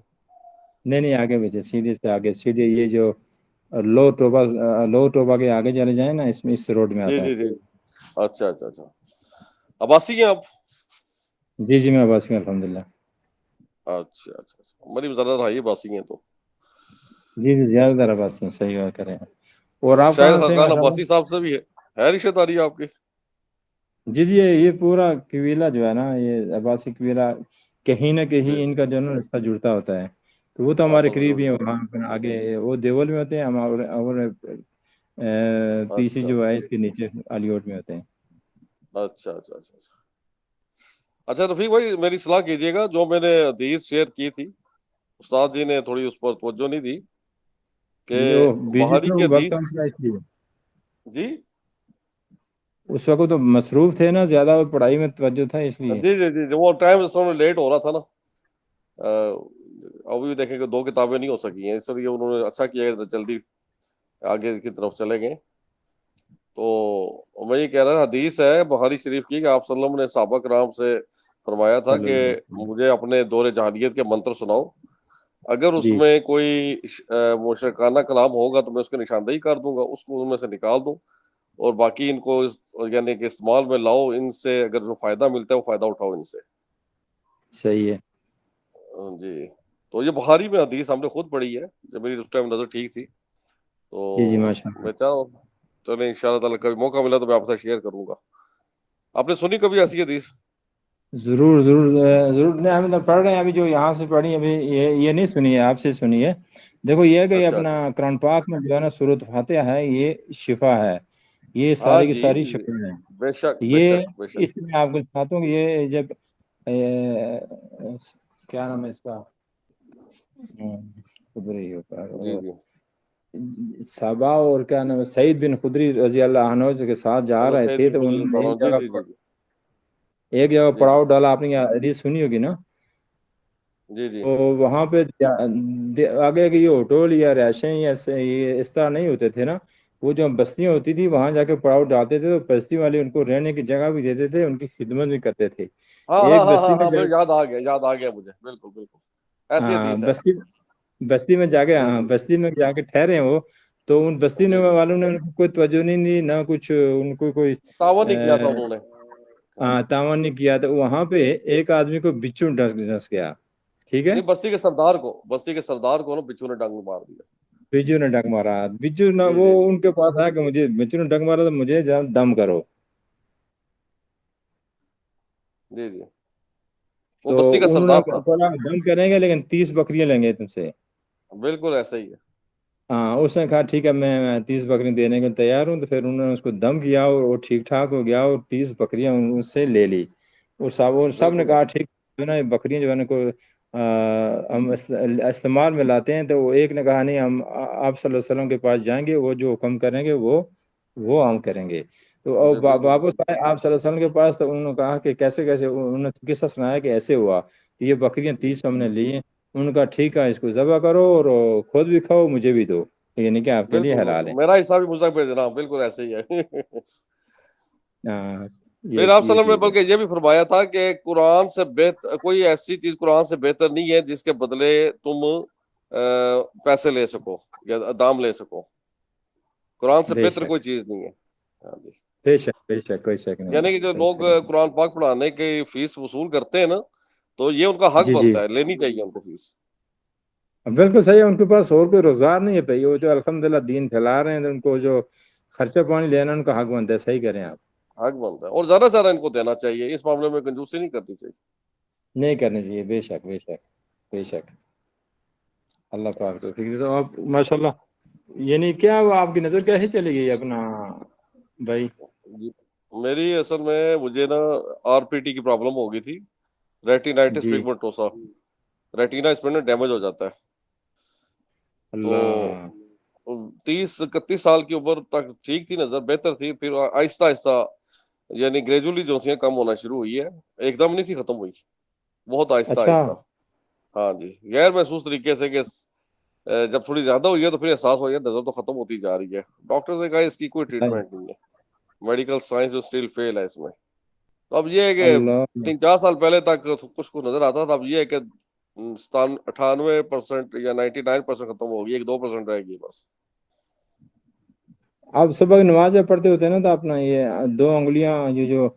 نہیں آگے پیچھے، سیدھے سے آگے، سیدھے یہ جو لو ٹوبا کے آگے چلے جائیں نا، اس میں اس روڈ میں جی آتا ہے. جی جی. اچھا اچھا اچھا. عباسی ہیں آپ؟ جی جی میں عباسی ہوں الحمد للہ. اچھا اچھا. مری زیادہ رہی عباسی ہیں تو. جی جی زیادہ تر عباسی ہیں، صحیح بات کریں. اور آپ شاید کہاں سے ہیں خاقان ماشاء عباسی اللہ؟ صاحب سے بھی ہے رشتہ داری آپ کی؟ جی جی یہ پورا قبیلہ جو ہے نا، یہ عباسی قبیلہ کہیں نہ کہیں ان کا جو ہے نا رشتہ جڑتا ہوتا ہے. تو وہ تو ہمارے آپس میں قریب ہی ہیں. جڑتا وہاں آگے وہ دیول میں ہوتے ہیں، ہم اور ہے. پی سی اچھا جو ہے اس کے نیچے علیوٹ میں ہوتے ہیں. اچھا اچھا اچھا اچھا. اچھا رفیق بھائی میری صلاح کیجیے گا، جو میں نے حدیث شیئر کی تھی استاد جی نے تھوڑی اس پر توجہ نہیں دی کہ جی وہ بیجی بخاری تو کی وقت حدیث. کم تھا اس لیے. جی اس وقت تو مصروف تھے نا، زیادہ پڑھائی میں توجہ تھا اس لیے. جی جی جی وہ ٹائم اس میں لیٹ ہو رہا تھا نا. ابھی بھی دیکھیں کہ 2 کتابیں نہیں ہو سکی ہیں، اس لیے انہوں نے اچھا کیا کہ جلدی آگے کی طرف چلے گئے. تو میں یہ کہہ رہا حدیث ہے بخاری شریف کی کہ آپ صلی اللہ علیہ وسلم نے صحابہ کرام سے فرمایا تھا صلی کہ اللہ علیہ وسلم. مجھے اپنے دور جاہلیت کے منتر سناؤ، اگر اس جی میں کوئی مشرکانہ کلام ہوگا تو میں اس کی نشاندہی کر دوں گا، اس کو ان میں سے نکال دوں، اور باقی ان کو یعنی کہ استعمال میں لاؤ. ان سے اگر جو فائدہ ملتا ہے وہ فائدہ اٹھاؤ ان سے. صحیح ہے. جی تو یہ بخاری میں حدیث ہم نے خود پڑھی ہے جب میری اس ٹائم نظر ٹھیک تھی. جی جی تو ماشاء اللہ. میں چاہوں چلیں ان شاء اللہ تعالیٰ کبھی موقع ملا تو میں آپ سے شیئر کروں گا. آپ نے سنی کبھی ایسی حدیث؟ ضرور ضرور ضرور. نہیں ہم تو پڑھ رہے ہیں ابھی، جو یہاں سے پڑھی ابھی یہ نہیں سنی ہے، آپ سے سنی ہے. دیکھو یہ کہ اچھا اپنا اچھا. قرآن پاک میں جو ہے نا سورۃ فاتحہ ہے، یہ شفا ہے. یہ ہاں ساری کی جی ساری جی شفا ہے. بے شک بے یہ شک بے شک. اس میں آپ کو سناتا ہوں کہ یہ جب کیا نام ہے اس کا، خدری ہوتا جی ہے جی صحابہ، اور کیا نام ہے، سعید بن خدری رضی اللہ عنہ کے ساتھ جا حضرت رہے سید تھے، بن تو خدری انہوں رضی نے اللہ عنہ. جی جی جی ایک جگہ جی جی پڑاؤ ڈالا. آپ نے یہ حدیث سنی ہوگی نا. جی جی تو وہاں پہ آگے کی یہ ہوٹل یا رہائشیں یا اس طرح نہیں ہوتے تھے نا. وہ جو بستیاں ہوتی تھی وہاں جا کے پڑاؤ ڈالتے تھے، تو بستی والے ان کو رہنے کی جگہ بھی دیتے تھے، ان کی خدمت بھی کرتے تھے. ہاں ہاں ایک ہاں بستی ہاں میں ہاں جا مجھے یاد آ گیا مجھے. بالکل بالکل ایسی ہاں حدیث ہے. بستی میں جا کے، ہاں بستی میں جا کے ٹھہرے وہ. تو ان بستی جی جی والوں نے ان کو کوئی توجہ نہیں دی، نہ کچھ ان کو کوئی تعاون نہیں کیا تھا انہوں نے. تعاون نہیں کیا. تو وہاں پہ ایک آدمی کو بچھو ڈس گیا. ٹھیک ہے. نہیں بستی کے سردار کو نا بچھو نے ڈنگ مار دیا. بجو نے ڈنگ مارا. بجو نہ جی وہ جی ان کے پاس آیا کہ مجھے بچو نے ڈنگ مارا تو مجھے دم کرو. جی جی وہ تو بستی کا انہوں سردار نے تھا. بولا دم کریں گے لیکن 30 بکریاں لیں گے تم سے. بالکل ایسا ہی ہے. ہاں اس نے کہا ٹھیک ہے میں 30 بکری دینے کو تیار ہوں. تو پھر انہوں نے اس کو دم کیا اور وہ ٹھیک ٹھاک ہو گیا، اور 30 بکریاں اس سے لے لی. اور سب نے بالکل کہا ٹھیک جو نا بکریاں جو ہے نا کو ہم استعمال میں لاتے ہیں. تو وہ ایک نے کہا نہیں، ہم آپ صلی اللہ علیہ وسلم کے پاس جائیں گے، وہ جو حکم کریں گے وہ ہم کریں گے. تو جی بالکل واپس آئے آپ صلی اللہ علیہ وسلم کے پاس. تو انہوں نے کہا کہ کیسے انہوں نے قصہ سنایا کہ ایسے ہوا کہ یہ بکریاں 30 ہم نے لی ہیں. ان کا ٹھیک ہے، اس کو ذبح کرو اور خود بھی کھاؤ، مجھے بھی دو، یعنی کہ آپ کے لیے بالکل حلال بالکل ہے. میرا حصہ بھی مجھ تک بھیجنا. بالکل ایسے ہی ہے. ہاں پھر آپ صلی اللہ یہ علیہ وسلم نے چیز ہے. بلکہ یہ بھی فرمایا تھا کہ قرآن سے بہتر کوئی ایسی چیز قرآن سے بہتر نہیں ہے جس کے بدلے تم پیسے لے سکو یا دام لے سکو. قرآن سے بے بہتر شک کوئی چیز نہیں ہے. ہاں جی. بے شک بے شک، کوئی شک نہیں یعنی ہے، کہ جو کوئی لوگ شک نہیں. قرآن پاک پڑھانے کی فیس وصول کرتے ہیں نا، تو یہ ان کا حق جی جی بنتا ہے، لینی چاہیے ان کو فیس. بالکل صحیح ہے. ان کے پاس اور کوئی روزگار نہیں ہے پہ، وہ جو الحمدللہ دین پھیلا رہے ہیں، تو ان کو جو خرچہ پانی لینا ان کا حق بنتا ہے. صحیح کریں آپ. حق بنتا ہے، اور زیادہ سے زیادہ ان کو دینا چاہیے. اس معاملے میں کنجوسی نہیں کرنی چاہیے. نہیں کرنی چاہیے. بے شک بے شک بے شک. اللہ پاک تو ٹھیک ہے. تو آپ ماشاء اللہ یعنی کیا وہ آپ کی نظر کیسے چلی گئی اپنا بھائی؟ جی، میری اصل میں مجھے نا آر پی ٹی کی پرابلم ہو گئی تھی، ریٹینائٹس جی پگمنٹوسا، ریٹینا اس میں ڈیمیج ہو جاتا ہے. اللہ 30-31 سال کی عمر تک ٹھیک تھی، نظر بہتر تھی، پھر آہستہ آہستہ یعنی گریجولی جو سی کم ہونا شروع ہوئی ہے، ایک دم نہیں تھی ختم ہوئی، بہت آہستہ اچھا آہستہ. ہاں جی، غیر محسوس طریقے سے کہ جب تھوڑی زیادہ ہوئی ہے تو پھر احساس ہو گیا نظر تو ختم ہوتی جا رہی ہے. ڈاکٹر نے کہا اس کی کوئی ٹریٹمنٹ نہیں ہے، میڈیکل سائنس جو اسٹل فیل ہے اس میں. تو اب یہ ہے کہ اللہ 3-4 سال پہلے تک کچھ کو نظر آتا تھا، اب یہ ہے کہ 98% یا 99% ختم ہوگی، 1-2% رہے گی بس. آپ صبح نماز جب پڑھتے ہوتے ہیں نا تو اپنا یہ 2 انگلیاں یہ جو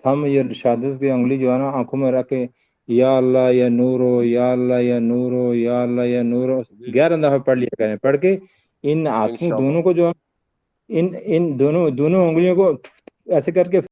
ہم یہ شہادت کی انگلی جو ہے نا آنکھوں میں رکھ کے یا اللہ یا نورو یا اللہ یا نورو یا اللہ یا نورو جی 11 دفعہ پڑھ لیا کریں. پڑھ کے ان ہاتھوں انشاءاللہ. دونوں کو جو ان دونوں انگلیوں کو ایسے کر کے